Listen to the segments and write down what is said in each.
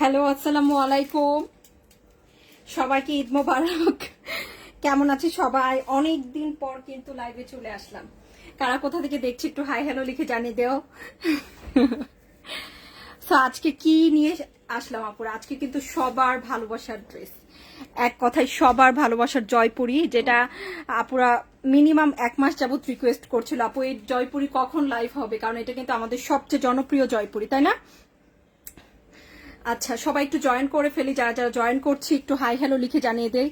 Hello, আসসালামু আলাইকুম। সবাইকে ঈদ মোবারক। কেমন আছে সবাই? অনেক দিন পর কিন্তু লাইভে চলে আসলাম। কারা কোথা থেকে দেখছি একটু হাই হ্যালো লিখে জানিয়ে দেও। তো আজকে কি নিয়ে আসলাম আপুরা? আজকে কিন্তু সবার ভালোবাসার ড্রেস, এক কথায় সবার ভালোবাসার জয়পুরি, যেটা আপুরা মিনিমাম 1 মাস যাবত রিকোয়েস্ট করছিল, আপু এই জয়পুরি কখন লাইভ হবে, কারণ এটা কিন্তু আমাদের সবচেয়ে জনপ্রিয় জয়পুরি, তাই না? আচ্ছা, সবাই একটু জয়েন করে ফেলি। যারা যারা জয়েন করছি একটু হাই হ্যালো লিখে জানিয়ে দেই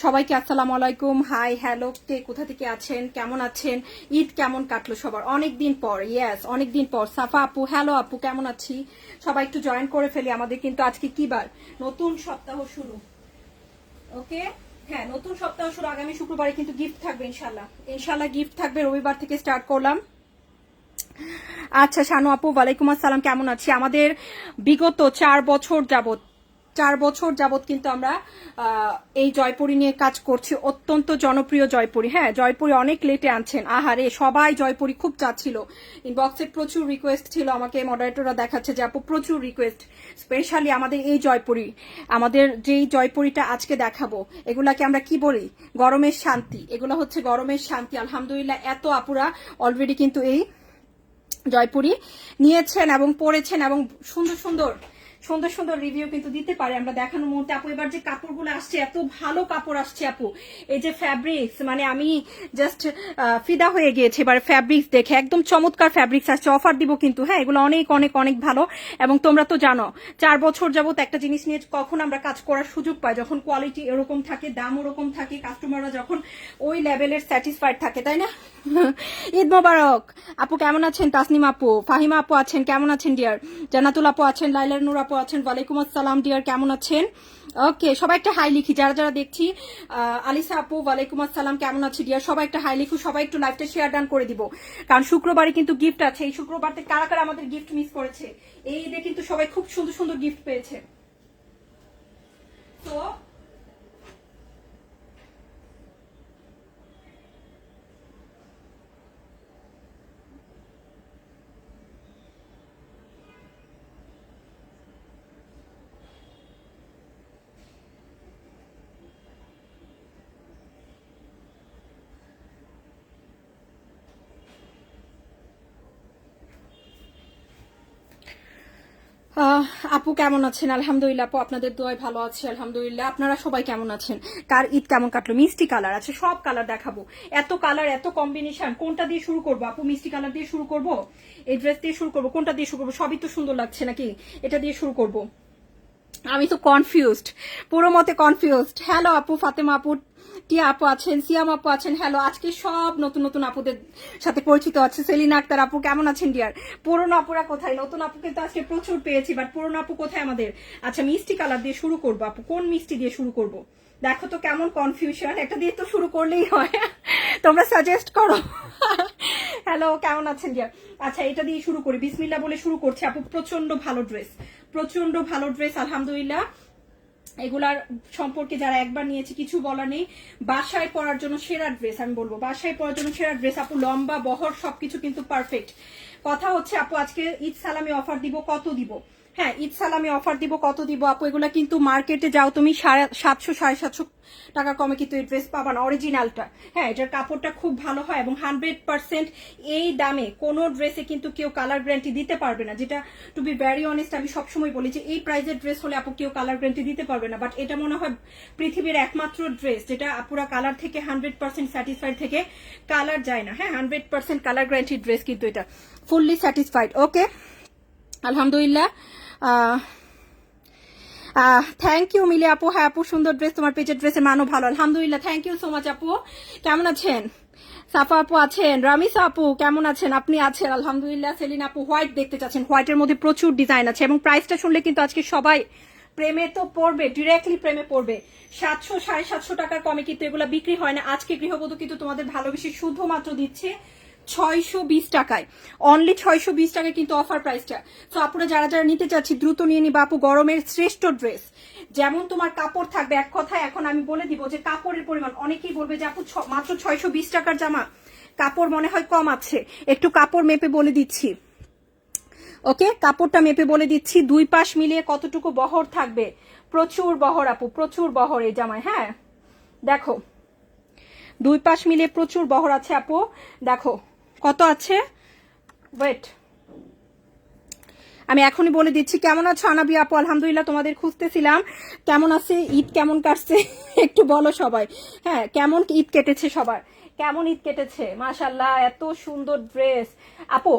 সবাইকে। আসসালামু আলাইকুম, হাই হ্যালো, কে কোথা থেকে আছেন, কেমন আছেন, ঈদ কেমন কাটলো সবার? অনেক দিন পর, ইয়েস অনেক দিন পর। সাফা আপু, হ্যালো আপু, কেমন আছি? সবাই একটু জয়েন করে ফেলি। আমাদের কিন্তু আজকে কি বার? নতুন সপ্তাহ শুরু। ওকে, হ্যাঁ নতুন সপ্তাহ শুরু। আগামী শুক্রবারে কিন্তু গিফট থাকবে ইনশাল্লাহ। ইনশাল্লাহ গিফট থাকবে। রবিবার থেকে স্টার্ট করলাম। আচ্ছা শানু আপু, ওয়ালাইকুম আসসালাম, কেমন আছি? আমাদের বিগত 4 বছর যাবত কিন্তু আমরা এই জয়পুরি নিয়ে কাজ করছি। অত্যন্ত জনপ্রিয় জয়পুরি। হ্যাঁ, জয়পুরি অনেক লেটে আনছেন। আহারে, সবাই জয়পুরি খুব চাচ্ছিল। ইনবক্সে প্রচুর রিকোয়েস্ট ছিল। আমাকে মডারেটররা দেখাচ্ছে যে আপু প্রচুর রিকোয়েস্ট, স্পেশালি আমাদের এই জয়পুরি। আমাদের যেই জয়পুরিটা আজকে দেখাবো, এগুলাকে আমরা কি বলি? গরমের শান্তি। এগুলো হচ্ছে গরমের শান্তি। আলহামদুলিল্লাহ, এত আপুরা অলরেডি কিন্তু এই জয়পুরি নিয়েছেন এবং পরেছেন এবং সুন্দর সুন্দর সুন্দর সুন্দর রিভিউ কিন্তু দিতে পারে আমরা দেখানোর মুহূর্তে। আপু এবার যে কাপড়গুলো আসছে, এত ভালো কাপড় আসছে আপু। এই যে ফ্যাব্রিক্স, মানে আমি জাস্ট ফিদা হয়ে গিয়েছি এবার ফ্যাব্রিক্স দেখে। একদম চমৎকার ফ্যাব্রিক্স আসছে। অফার দিব কিন্তু, হ্যাঁ এগুলো অনেক অনেক অনেক ভালো। এবং তোমরা তো জানো 4 বছর যাবত একটা জিনিস নিয়ে কখন আমরা কাজ করার সুযোগ পাই, যখন কোয়ালিটি এরকম থাকে, দাম ওরকম থাকে, কাস্টমাররা যখন ওই লেভেলের স্যাটিসফাইড থাকে, তাই না? ঈদ মোবারক আপু, কেমন আছেন? তাসনিম আপু, ফাহিমা আপু আছেন, কেমন আছেন ডিয়ার? জান্নাতুল আপু আছেন, লাইলার নূর আপু আছেন, ওয়ালাইকুম আসসালাম ডিয়ার, কেমন আছেন? ওকে, সবাই একটা হাই লিখি যারা যারা দেখছি। আলিসা আপু, ওয়ালাইকুম আসসালাম, কেমন আছি ডিয়ার? সবাই একটা হাই লিখু, সবাই একটু লাইভটা শেয়ার ডান করে দিব, কারণ শুক্রবারে কিন্তু গিফট আছে। এই শুক্রবার থেকে কারা কারা আমাদের গিফট মিস করেছে? এই ঈদে কিন্তু সবাই খুব সুন্দর সুন্দর গিফট পেয়েছে। তো আপু কেমন আছেন? আলহামদুলিল্লাহ আপু, আপনাদের দোয়ায় ভালো আছে আলহামদুলিল্লাহ। আপনারা সবাই কেমন আছেন? কার ঈদ কেমন কাটলো? মিষ্টি কালার আছে, সব কালার দেখাবো। এত কালার, এত কম্বিনেশন, কোনটা দিয়ে শুরু করবো আপু? মিষ্টি কালার দিয়ে শুরু করবো, এই ড্রেস দিয়ে শুরু করবো, কোনটা দিয়ে শুরু করবো? সবই তো সুন্দর লাগছে নাকি? এটা দিয়ে শুরু করবো? আমি তো কনফিউজড, পুরো মতে কনফিউজড। হ্যালো আপু, ফাতেমা আপু, টিয়া আপু আছেন, সিয়াম আপু আছেন, হ্যালো। আজকে সব নতুন নতুন আপুদের সাথে পরিচিত আছে। সেলিনা আক্তার আপু, কেমন আছেন ডিয়ার? পুরনো আপুরা কোথায়? নতুন আপু কিন্তু আজকে প্রচুর পেয়েছি, বাট পুরনো আপু কোথায় আমাদের? আচ্ছা, মিষ্টি কালার দিয়ে শুরু করবো আপু। কোন মিষ্টি দিয়ে শুরু করবো? দেখো তো কেমন কনফিউশন, একটা দিয়ে তো শুরু করলেই হয়। তোমরা সাজেস্ট করো। হ্যালো, কেমন আছেন ডিয়ার? আচ্ছা, এটা দিয়ে শুরু করি, বিসমিল্লাহ বলে শুরু করছি আপু। প্রচন্ড ভালো ড্রেস, প্রচন্ড ভালো ড্রেস আলহামদুলিল্লাহ। এগুলার সম্পর্কে যারা একবার নিয়েছে কিছু বলার নেই। বাসায় পরার জন্য সেরা ড্রেস, আমি বলবো বাসায় পরার জন্য সেরা ড্রেস আপু। লম্বা বহর সবকিছু কিন্তু পারফেক্ট। কথা হচ্ছে আপু, আজকে ঈদ সালামি অফার দিব, কত দিব? হ্যাঁ, ঈদ সালামি অফার দিব, কত দিব আপু? এগুলা কিন্তু মার্কেটে যাও তুমি 750 750 টাকা কমে কিন্তু এই ড্রেস পাবা না, অরিজিনালটা। হ্যাঁ, এটার কাপড়টা খুব ভালো হয় এবং 100% এই দামে কোনো ড্রেসে কিন্তু কেউ কালার গ্যারান্টি দিতে পারবে না। যেটা টু বি ভেরি অনেস্ট, আমি সবসময় বলি যে এই প্রাইজের ড্রেস হলে আপু কেউ কালার গ্যারান্টি দিতে পারবে না, বাট এটা মনে হয় পৃথিবীর একমাত্র ড্রেস যেটা আপুরা কালার থেকে 100% স্যাটিসফাইড থেকে কালার যায় না। হ্যাঁ, 100% কালার গ্যারান্টি ড্রেস কিন্তু এটা, ফুললি স্যাটিসফাইড। ওকে, আলহামদুলিল্লাহ। থ্যাংক ইউ মিলি আপু। হ্যাঁ আপু, সুন্দর ড্রেস, তোমার পেজের ড্রেসের মানও ভালো আলহামদুলিল্লাহ। থ্যাংক ইউ সো মাচ আপু। কেমন আছেন? সাফা আপু আছেন, রামিসা আপু কেমন আছেন? আপনি আছেন আলহামদুলিল্লাহ। সেলিনা আপু, হোয়াইট দেখতে চাচ্ছেন, হোয়াইটের মধ্যে প্রচুর ডিজাইন আছে এবং প্রাইসটা শুনলে কিন্তু আজকে সবাই প্রেমে তো পড়বে, ডিরেক্টলি প্রেমে পড়বে। 700 750 টাকার কমে কিন্তু এগুলো বিক্রি হয় না। আজকে গৃহবধূ কিন্তু তোমাদের ভালোবেসে শুধুমাত্র দিচ্ছে 620 টাকায়, অনলি 620 টাকায় কিন্তু অফার প্রাইসটা। তো আপনারা যারা যারা নিতে চাচ্ছি দ্রুত নিয়ে নিবা আপু। গরমের শ্রেষ্ঠ ড্রেস, যেমন তোমার কাপড় থাকবে। এক কথায় এখন আমি বলে দিব যে কাপড়ের পরিমাণ, অনেকেই বলবে যে আপু মাত্র 620 টাকার জামা, কাপড় মনে হয় কম আছে। একটু কাপড় মেপে বলে দিচ্ছি। ওকে, কাপড়টা মেপে বলে দিচ্ছি, দুই পাশ মিলিয়ে কতটুকু বহর থাকবে। প্রচুর বহর আপু, প্রচুর বহর এই জামায়। হ্যাঁ দেখো, দুই পাশ মিলিয়ে প্রচুর বহর আছে আপু। দেখো কত আছে, ওয়েট আমি এখনই বলে দিচ্ছি। কেমন আছো আনাবি আপু? আলহামদুলিল্লাহ, তোমাদের খুঁজতেছিলাম। কেমন আছে, ঈদ কেমন কাটছে একটু বলো সবাই। হ্যাঁ, কেমন ঈদ কেটেছে সবার, কেমন ঈদ কেটেছে? মাশাল্লাহ, এত সুন্দর ড্রেস আপু।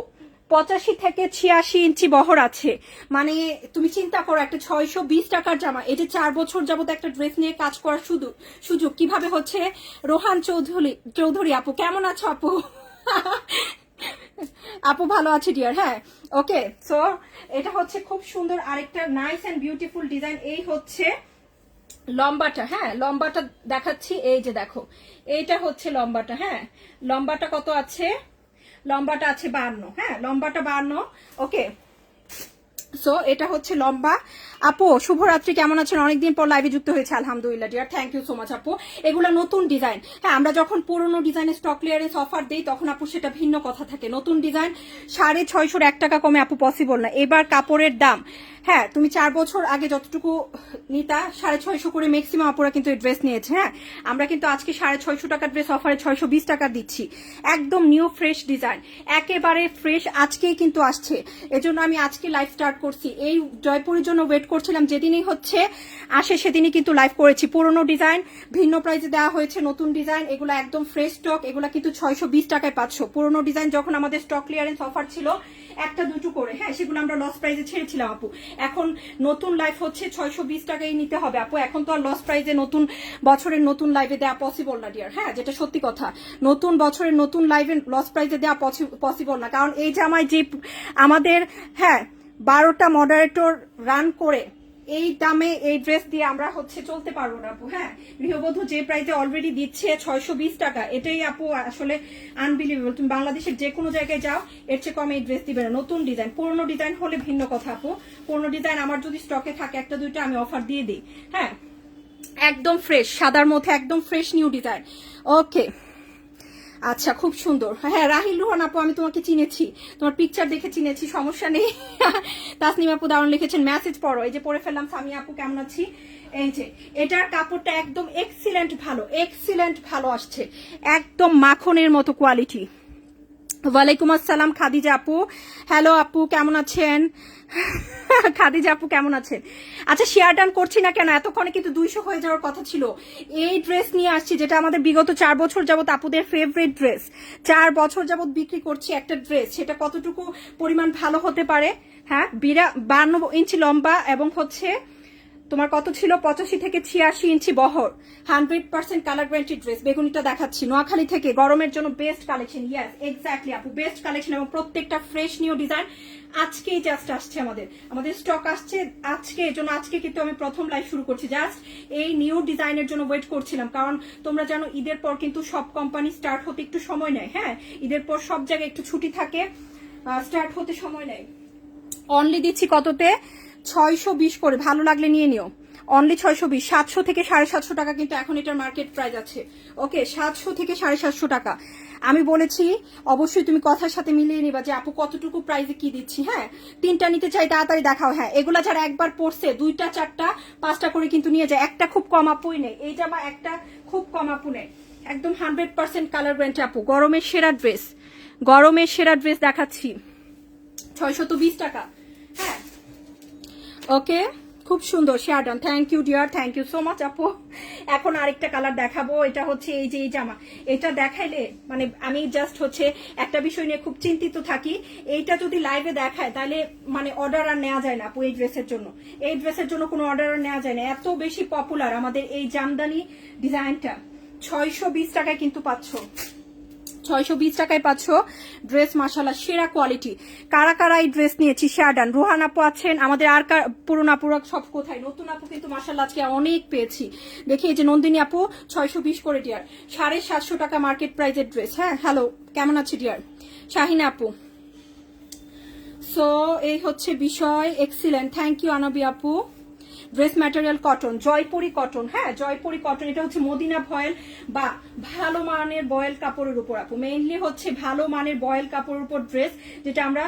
85 থেকে 86 ইঞ্চি বহর আছে, মানে তুমি চিন্তা করো, একটা 620 টাকার জামা, এই যে 4 বছর যাবত একটা ড্রেস নিয়ে কাজ করার সুযোগ কিভাবে হচ্ছে। রোহান চৌধুরী আপু কেমন আছো আপু? আপু ভালো আছে ডিয়ার। হ্যাঁ ওকে, সো এটা হচ্ছে খুব সুন্দর আরেকটা নাইস এন্ড বিউটিফুল ডিজাইন। এই হচ্ছে লম্বাটা, হ্যাঁ লম্বাটা দেখাচ্ছি, এই যে দেখো এইটা হচ্ছে লম্বাটা। হ্যাঁ লম্বাটা কত আছে? লম্বাটা আছে 52। হ্যাঁ লম্বাটা 52। ওকে, সো এটা হচ্ছে লম্বা। আপু শুভরাত্রি, কেমন আছেন? অনেকদিন পর লাইভে যুক্ত হয়েছে, আলহামদুলিল্লাহ dear, thank you so much আপু। এগুলো নতুন ডিজাইন। হ্যাঁ আমরা যখন পুরোনো ডিজাইনের স্টক ক্লিয়ারেন্স অফার দিই তখন আপু সেটা ভিন্ন কথা থাকে। নতুন ডিজাইন 650 1 টাকা কমে আপু পসিবল না। এবার কাপড়ের দাম, হ্যাঁ তুমি 4 বছর আগে যতটুকু নিতা 650 করে ম্যাক্সিমাম আপুরা কিন্তু এই ড্রেস নিয়েছে। হ্যাঁ আমরা কিন্তু আজকে 650 টাকার ড্রেস অফারে 620 টাকা দিচ্ছি। একদম নিউ ফ্রেশ ডিজাইন, একেবারে ফ্রেশ, আজকেই কিন্তু আসছে। এজন্য আমি আজকে লাইভ স্টার্ট করছি। এই জয়পুরের জন্য ওয়েট করছিলাম, যেদিনই হচ্ছে আসে সেদিনই কিন্তু লাইভ করেছি। পুরোনো ডিজাইন ভিন্ন প্রাইসে দেওয়া হয়েছে, নতুন ডিজাইন এগুলো একদম ফ্রেশ স্টক, এগুলো কিন্তু 620 টাকায় পাচ্ছ। পুরোনো ডিজাইন যখন আমাদের স্টক ক্লিয়ারেন্স অফার ছিল একটা দুটো করে, হ্যাঁ সেগুলো আমরা লস প্রাইসে ছেড়েছিলাম আপু। এখন নতুন লাইভ হচ্ছে 620 টাকায় নিতে হবে আপু। এখন তো আর লস প্রাইসে নতুন বছরের নতুন লাইভে দেওয়া পসিবল না ডিয়ার। হ্যাঁ যেটা সত্যি কথা, নতুন বছরের নতুন লাইভে লস প্রাইসে দেওয়া পসিবল না, কারণ এই জামায় যে আমাদের, হ্যাঁ 12টা মডারেটর রান করে এই দামে এই ড্রেস দিয়ে আমরা হচ্ছে চলতে পারবো না আপু। হ্যাঁ গৃহবধূ যে প্রাইসে অলরেডি দিচ্ছে 620 টাকা, এটাই আপু আসলে আনবিলিভেবল। তুমি বাংলাদেশের যে কোনো জায়গায় যাও এর চেয়ে কমে এই ড্রেস দিবে না। নতুন ডিজাইন, পুরোনো ডিজাইন হলে ভিন্ন কথা আপু। পুরোনো ডিজাইন আমার যদি স্টকে থাকে একটা দুইটা আমি অফার দিয়ে দিই। হ্যাঁ একদম ফ্রেশ, সাদার মধ্যে একদম ফ্রেশ নিউ ডিজাইন। ওকে আচ্ছা খুব সুন্দর। হ্যাঁ রাহিল রোহান আপু আমি তোমাকে চিনেছি, তোমার পিকচার দেখে চিনেছি, সমস্যা নেই। তাসনিম আপু দারুণ লিখেছেন, মেসেজ পড়ো। এই যে পড়ে ফেললাম। সামিয়া আপু কেমন আছি? এই যে এটার কাপড়টা একদম এক্সিলেন্ট ভালো, এক্সিলেন্ট ভালো আসছে, একদম মাখনের মতো কোয়ালিটি। ওয়ালাইকুম আসসালাম খাদিজা আপু, হ্যালো আপু কেমন আছেন? খাদিজা আপু কেমন আছেন? আচ্ছা শেয়ার ডান করছি না কেন? এতক্ষণে কিন্তু 200 হয়ে যাওয়ার কথা ছিল। এই ড্রেস নিয়ে আসছি যেটা আমাদের বিগত 4 বছর যাবত আপুদের ফেভারিট ড্রেস। 4 বছর যাবত বিক্রি করছি একটা ড্রেস, সেটা কতটুকু পরিমাণ ভালো হতে পারে। হ্যাঁ 52 ইঞ্চি লম্বা এবং হচ্ছে তোমার কত ছিল, 85 থেকে 86 ইঞ্চি বহর, 100% কালার গ্যারান্টি ড্রেস। বেগুনিটা দেখাচ্ছি, নোয়াখালী থেকে গরমের জন্য বেস্ট কালেকশন। ইয়েস এক্স্যাক্টলি আপু, বেস্ট কালেকশন এবং প্রত্যেকটা ফ্রেশ নিউ ডিজাইন। আজকেই জাস্ট আসছে আমাদের স্টক আসছে আজকে, এর জন্য আজকে কিন্তু আমি প্রথম লাইভ শুরু করছি। জাস্ট এই নিউ ডিজাইনের জন্য ওয়েট করছিলাম, কারণ তোমরা জানো ঈদের পর কিন্তু সব কোম্পানি স্টার্ট হতে একটু সময় নেয়। হ্যাঁ ঈদের পর সব জায়গায় একটু ছুটি থাকে, স্টার্ট হতে সময় নেয়। অনলি দিচ্ছি কততে? 620 করে, ভালো লাগলে নিয়ে নিও। অনলি 620, 700 থেকে 750 টাকা কিন্তু এখন এটার মার্কেট প্রাইস আছে। ওকে 700 থেকে 750 টাকা। আমি বলেছি অবশ্যই তুমি কথার সাথে মিলিয়ে নিবা যে আপু কতটুকু প্রাইসে কি দিচ্ছি। হ্যাঁ 3টা নিতে চাই তাড়াতাড়ি দেখাও। হ্যাঁ এগুলা যারা একবার পড়ছে 2টা 4টা 5টা করে কিন্তু নিয়ে যায়, একটা খুব কম আপুই নেই। এই জামা একটা খুব কম আপু নেই, একদম 100% কালার গ্যারান্টি আপু। গরমের সেরা ড্রেস, গরমের সেরা ড্রেস দেখাচ্ছি 620 টাকা। হ্যাঁ ওকে খুব সুন্দর share done, thank you dear, thank you so much আপু। এখন আরেকটা কালার দেখাবো, এটা হচ্ছে এই যে এই জামা, এটা দেখাইলে মানে আমি জাস্ট হচ্ছে একটা বিষয় নিয়ে খুব চিন্তিত থাকি। এইটা যদি লাইভে দেখায় তাহলে মানে অর্ডার আর নেওয়া যায় না আপু। এই ড্রেসের জন্য, এই ড্রেসের জন্য কোনো অর্ডার আর নেওয়া যায় না, এত বেশি পপুলার আমাদের এই জামদানি ডিজাইনটা। 620 টাকায় কিন্তু পাচ্ছ, 620 টাকায় পাচ্ছ ড্রেস। মাশাআল্লাহ সেরা কোয়ালিটি। কারা কারা এই ড্রেস নিয়েছি শেয়ার ডান। রোহান আপু আছেন আমাদের, আর পুরোনো আপুরা সব কোথায়? নতুন আপু কিন্তু মাশাআল্লাহ আজকে অনেক পেয়েছি। দেখি এই যে নন্দিনী আপু 620 করে ডিয়ার, 750 টাকা মার্কেট প্রাইজের ড্রেস। হ্যাঁ হ্যালো কেমন আছে ডিয়ার? শাহিনা আপু, সো এই হচ্ছে বিষয়, এক্সিলেন্ট, থ্যাংক ইউ আনবি আপু। Dress material cotton, Jaipuri cotton. হ্যাঁ জয়পুরি কটন, এটা হচ্ছে মদিনা ভয়েল বা ভালো মানের বয়েল কাপড়ের উপর আপু। মেইনলি হচ্ছে ভালো মানের বয়েল কাপড়ের উপর ড্রেস, যেটা আমরা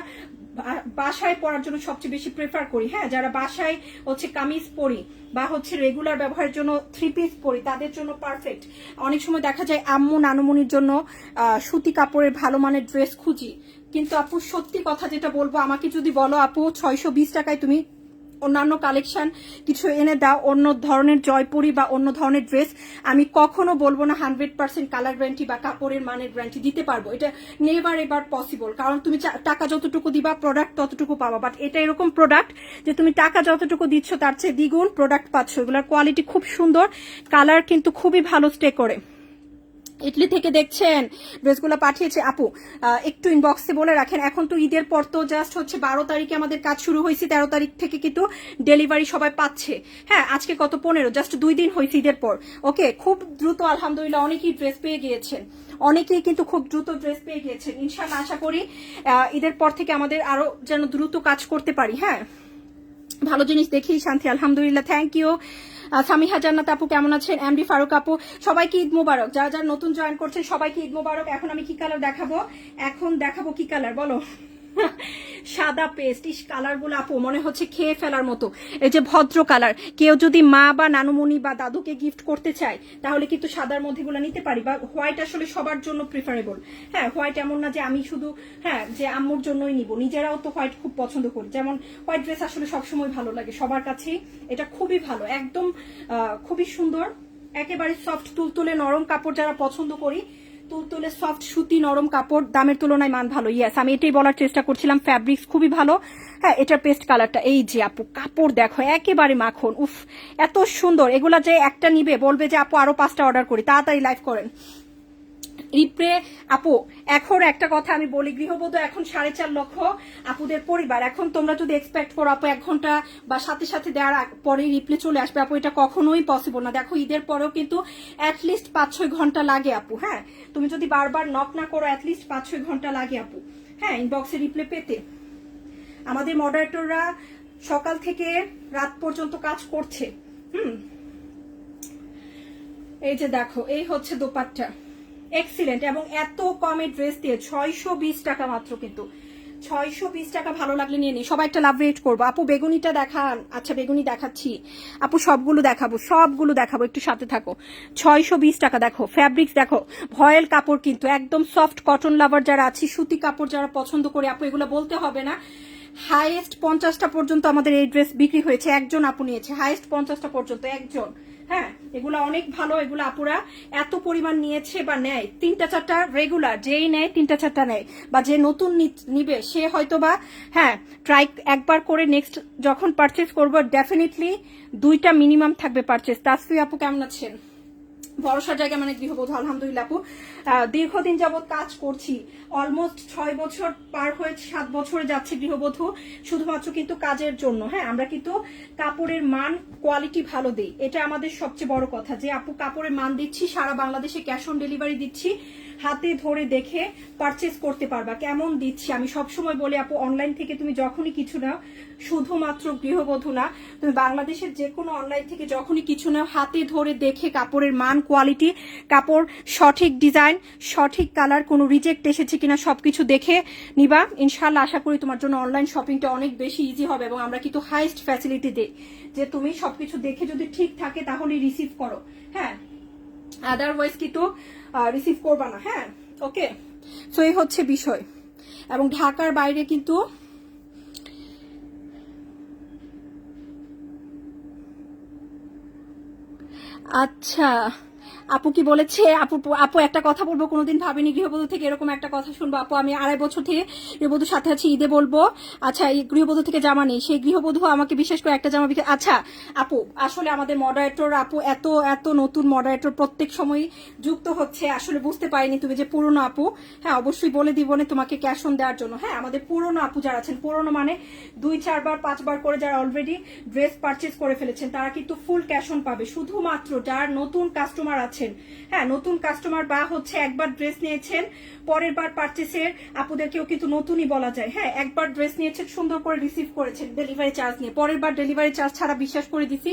বাসায় পরার জন্য সবচেয়ে বেশি প্রেফার করি। হ্যাঁ, যারা বাসায় হচ্ছে কামিজ পরি বা হচ্ছে রেগুলার ব্যবহারের জন্য 3 পিস পরি, তাদের জন্য পারফেক্ট। অনেক সময় দেখা যায় আম্মু নানুমনির জন্য সুতি কাপড়ের ভালো মানের ড্রেস খুঁজি, কিন্তু আপু সত্যি কথা যেটা বলবো, আমাকে যদি বলো আপু 620 টাকায় তুমি অন্যান্য কালেকশন কিছু এনে দাও, অন্য ধরনের জয়পুরি বা অন্য ধরনের ড্রেস, আমি কখনো বলবো না 100% কালার গ্যারান্টি বা কাপড়ের মানের গ্যারান্টি দিতে পারবো। এটা নেভার এবার পসিবল, কারণ তুমি টাকা যতটুকু দিবা প্রোডাক্ট ততটুকু পাবা। বাট এটা এরকম প্রোডাক্ট যে তুমি টাকা যতটুকু দিচ্ছ তার চেয়ে দ্বিগুণ প্রোডাক্ট পাচ্ছ। এগুলোর কোয়ালিটি খুব সুন্দর, কালার কিন্তু খুবই ভালো স্টে করে। ইটলি থেকে দেখছেন ড্রেসগুলো পাঠিয়েছে আপু, একটু ইনবক্সে বলে রাখেন। এখন তো ঈদের পর তো জাস্ট হচ্ছে 12 তারিখে আমাদের কাজ শুরু হয়েছে, 13 তারিখ থেকে কিন্তু ডেলিভারি সবাই পাচ্ছে। হ্যাঁ, আজকে কত 15, জাস্ট 2 দিন হয়েছে ঈদের পর। ওকে, খুব দ্রুত আলহামদুলিল্লাহ অনেকেই ড্রেস পেয়ে গিয়েছেন, অনেকেই কিন্তু খুব দ্রুত ড্রেস পেয়ে গিয়েছেন। ইনশাল্লাহ আশা করি ঈদের পর থেকে আমাদের আরো যেন দ্রুত কাজ করতে পারি। হ্যাঁ, ভালো জিনিস দেখেই শান্তি, আলহামদুলিল্লাহ। থ্যাংক ইউ সামিহা জান্নাত আপু, কেমন আছেন? এমডি ফারুক আপু, সবাইকে ঈদ মোবারক। যারা যারা নতুন জয়েন করছেন সবাইকে ঈদ মোবারক। এখন আমি কি কালার দেখাবো? এখন দেখাবো কি কালার বলো? সাদা পেস্ট। ইস, কালার গুলো আপু মনে হচ্ছে খেয়ে ফেলার মতো। এই যে ভদ্র কালার, কেউ যদি মা বা নানুমণি বা দাদুকে গিফট করতে চায় তাহলে কিন্তু সাদার মধ্যে গুলো নিতে পারি, বা হোয়াইট আসলে সবার জন্য প্রিফারেবল। হ্যাঁ, হোয়াইট এমন না যে আমি শুধু হ্যাঁ যে আম্মুর জন্যই নিব, নিজেরাও তো হোয়াইট খুব পছন্দ করি। যেমন হোয়াইট ড্রেস আসলে সবসময় ভালো লাগে সবার কাছেই, এটা খুবই ভালো, একদম খুবই সুন্দর, একেবারে সফট তুলতুলে নরম কাপড় যারা পছন্দ করি, তুলতুলে সফট সুতি নরম কাপড়, দামের তুলনায় মান ভালো। ইয়েস, আমি এটাই বলার চেষ্টা করছিলাম, ফ্যাব্রিক্স খুবই ভালো। হ্যাঁ, এটার পেস্ট কালারটা এই যে আপু, কাপড় দেখো একেবারে মাখন, উফ এত সুন্দর। এগুলা যে একটা নিবে বলবে যে আপু আরো 5টা অর্ডার করি, তাড়াতাড়ি লাইভ করেন। রিপ্রে আপু, এখন একটা কথা আমি বলি, গৃহবধূ এখন 4.5 লক্ষ আপুদের পরিবার। এখন তোমরা যদি এক্সপেক্ট করো আপু 1 ঘন্টা বা সাথে সাথে দেওয়ার পরে রিপ্লে চলে আসবে, আপু এটা কখনোই পসিবল না। দেখো ঈদের পরেও কিন্তু অ্যাটলিস্ট 5-6 ঘন্টা লাগে আপু। হ্যাঁ, তুমি যদি বারবার নক না করো অ্যাটলিস্ট 5-6 ঘন্টা লাগে আপু। হ্যাঁ, ইনবক্সে রিপ্লে পেতে। আমাদের মডারেটররা সকাল থেকে রাত পর্যন্ত কাজ করছে। এই যে দেখো, এই হচ্ছে দোপাট্টা, এক্সিলেন্ট, এবং এত কমে ড্রেস দিয়ে 620 টাকা মাত্র, কিন্তু 620 টাকা। ভালো লাগলে নিয়ে নিই। সবাই একটা লাভ রেট করবো। আপু বেগুনিটা দেখান। আচ্ছা, বেগুনি দেখাচ্ছি আপু, সবগুলো দেখাবো, একটু সাথে থাকো। 620 টাকা। দেখো ফ্যাব্রিক্স দেখো, ভয়েল কাপড় কিন্তু একদম সফট, কটন লাভার যারা আছি, সুতি কাপড় যারা পছন্দ করে আপু, এগুলো বলতে হবে না। হাইয়েস্ট 50টা পর্যন্ত আমাদের এই ড্রেস বিক্রি হয়েছে, একজন আপু নিয়েছে, হাইয়েস্ট 50টা পর্যন্ত একজন। হ্যাঁ, এগুলো অনেক ভালো, এগুলো আপুরা এত পরিমাণ নিয়েছে বা নেয়, 3টা-4টা রেগুলার যেই নেয় 3টা-4টা নেয়, বা যে নতুন নিবে সে হয়তো বা হ্যাঁ ট্রাই একবার করে নেক্সট যখন পারচেস করবো ডেফিনেটলি 2টা মিনিমাম থাকবে পারচেস। তাসফি আপু, কেমন আছেন? ভরসার জায়গা মানে গৃহবধূ, আলহামদুলিল্লাহ আপু। দীর্ঘদিন যাবৎ কাজ করছি, অলমোস্ট 6 বছর পার হয়ে 7 বছরে যাচ্ছে গৃহবধূ, শুধুমাত্র কিন্তু কাজের জন্য। হ্যাঁ, আমরা কিন্তু কাপড়ের মান কোয়ালিটি ভালো দিই, এটা আমাদের সবচেয়ে বড় কথা, যে আপু কাপড়ের মান দিচ্ছি, সারা বাংলাদেশে ক্যাশ অন ডেলিভারি দিচ্ছি, হাতে ধরে দেখে পারচেস করতে পারবা কেমন দিচ্ছি। আমি সবসময় বলি আপু, অনলাইন থেকে তুমি যখনই কিছু নাও, শুধুমাত্র গৃহবধূ না, তুমি বাংলাদেশের যে কোনো অনলাইন থেকে যখনই কিছু নাও, হাতে ধরে দেখে কাপড়ের মান, কোয়ালিটি, কাপড় সঠিক ডিজাইন, সঠিক কালার, কোনো রিজেক্ট এসেছে কিনা সবকিছু দেখে নিবা। ইনশাল্লাহ আশা করি তোমার জন্য অনলাইন শপিংটা অনেক বেশি ইজি হবে, এবং আমরা কিন্তু হাইয়েস্ট ফ্যাসিলিটি দিই, যে তুমি সবকিছু দেখে যদি ঠিক থাকে তাহলে রিসিভ করো। হ্যাঁ, আদারওয়াইজ কিন্তু রিসিভ করবা না। হ্যাঁ, ওকে, সো এই হচ্ছে বিষয়। এবং ঢাকার বাইরে কিন্তু আচ্ছা, আপু কি বলেছে? আপু আপু একটা কথা বলবো, কোনোদিন ভাবিনি গৃহবধূ থেকে এরকম একটা কথা শুনবো আপু। আমি 2.5 বছর থেকে গৃহবধূর সাথে আছি, ঈদে বলবো আচ্ছা এই গৃহবধূ থেকে জামা নেই, সেই গৃহবধূ আমাকে বিশেষ করে একটা জামা বিক্রি। আচ্ছা আপু, আসলে আমাদের মডারেটর আপু এত এত নতুন মডারেটর প্রত্যেক সময় যুক্ত হচ্ছে, আসলে বুঝতে পারিনি তুমি যে পুরনো আপু। হ্যাঁ, অবশ্যই বলে দিব না তোমাকে ক্যাশ অন দেওয়ার জন্য। হ্যাঁ, আমাদের পুরনো আপু যারা আছেন, পুরনো মানে 2-4 বার 5 বার করে যারা অলরেডি ড্রেস পারচেজ করে ফেলেছেন, তারা কিন্তু ফুল ক্যাশ অন পাবে। শুধুমাত্র যারা নতুন কাস্টমার আছেন, হ্যাঁ নতুন কাস্টমার বা হচ্ছে একবার ড্রেস নিয়েছেন, পরের বার পারচেসের আপুদেরকেও কিন্তু নতুনই বলা যায়। হ্যাঁ, একবার ড্রেস নিয়েছেন, সুন্দর করে রিসিভ করেছেন ডেলিভারি চার্জ নিয়ে, পরের বার ডেলিভারি চার্জ ছাড়া বিশ্বাস করে দিছি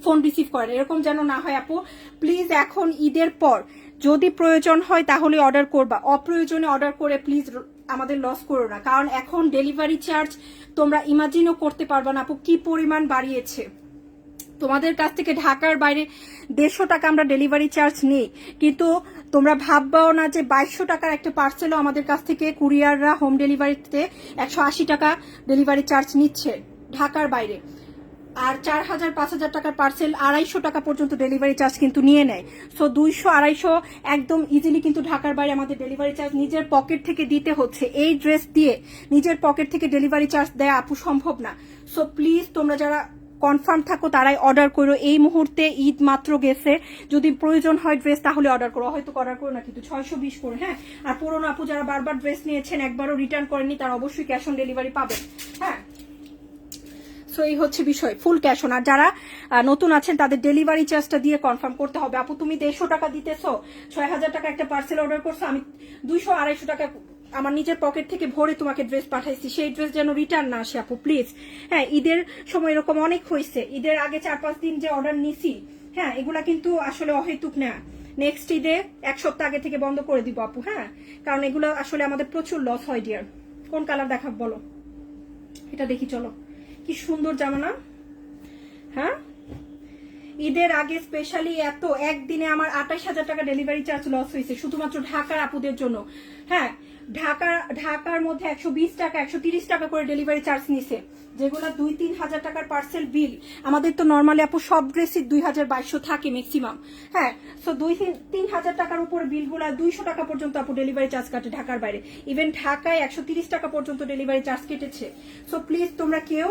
ফোন রিসিভ করেন, এরকম যেন না হয় আপু। প্লিজ এখন ঈদের পর যদি প্রয়োজন হয় তাহলে অর্ডার করবা, অপ্রয়োজনে অর্ডার করে প্লিজ আমাদের লস করো না, কারণ এখন ডেলিভারি চার্জ তোমরা ইমাজিনও করতে পারবে না আপু কি পরিমাণ বাড়িয়েছে। তোমাদের কাছ থেকে ঢাকার বাইরে 150 টাকা আমরা ডেলিভারি চার্জ নিই, কিন্তু তোমরা ভাববাও না যে 2200 টাকার একটা পার্সেলও আমাদের কাছ থেকে কুরিয়াররা হোম ডেলিভারিতে 180 টাকা ডেলিভারি চার্জ নিচ্ছে ঢাকার বাইরে। আর 4000-5000 টাকার পার্সেল 250 টাকা পর্যন্ত ডেলিভারি চার্জ কিন্তু নিয়ে নেয়। সো 200-250 একদম ইজিলি কিন্তু ঢাকার বাইরে আমাদের ডেলিভারি চার্জ নিজের পকেট থেকে দিতে হচ্ছে। এই ড্রেস দিয়ে নিজের পকেট থেকে ডেলিভারি চার্জ দেয়া আপু সম্ভব না। সো প্লিজ তোমরা যারা কনফার্ম থাকো তারাই অর্ডার করো। এই মুহূর্তে ঈদ মাত্র গেছে, যদি প্রয়োজন হয় ড্রেস তাহলে অর্ডার করো, হয়তো অর্ডার করো না কিন্তু 620 করে। হ্যাঁ, আর পুরোনো আপু যারা বারবার ড্রেস নিয়েছেন একবারও রিটার্ন করেননি তারা অবশ্যই ক্যাশ অন ডেলিভারি পাবেন। হ্যাঁ, সো এই হচ্ছে বিষয়, ফুল ক্যাশ অন। আর যারা নতুন আছেন তাদের ডেলিভারি চার্জটা দিয়ে কনফার্ম করতে হবে। আপু তুমি 150 টাকা দিতেছো, 6000 টাকা একটা পার্সেল অর্ডার করছো, আমি 200-250 টাকা আমার নিজের পকেট থেকে ভরে তোমাকে ড্রেস পাঠাইছি, সেই ড্রেস যেন রিটার্ন না আসে আপু প্লিজ। হ্যাঁ, ঈদের সময় এরকম অনেক হয়েছে, ঈদের আগে 4-5 দিন যে অর্ডার নিছি, হ্যাঁ এগুলা কিন্তু আসলে অহেতুক না। নেক্সট ঈদে 1 সপ্তাহ আগে থেকে বন্ধ করে দিব আপু। হ্যাঁ, কারণ এগুলো আসলে আমাদের প্রচুর লস হয় ডিয়ার। কোন কালার দেখাব বলো, এটা দেখি চলো। কি সুন্দর জামা না? হ্যাঁ, ঈদের আগে স্পেশালি এত একদিনে আমার 28000 টাকা ডেলিভারি চার্জ লস হয়েছে শুধুমাত্র ঢাকার আপুদের জন্য। হ্যাঁ, ঢাকার মধ্যে 120 টাকা 130 টাকা করে ডেলিভারি চার্জ নিছে, যেগুলো 2-3 হাজার টাকার পার্সেল বিল। আমাদের তো নর্মালি আপু সব ড্রেসই 2200 থাকে ম্যাক্সিমাম। হ্যাঁ, সো 2-3 হাজার টাকার উপর বিলগুলা 200 টাকা পর্যন্ত আপু ডেলিভারি চার্জ কাটে ঢাকার বাইরে। ইভেন ঢাকায় 130 টাকা পর্যন্ত ডেলিভারি চার্জ কেটেছে। সো প্লিজ তোমরা কেউ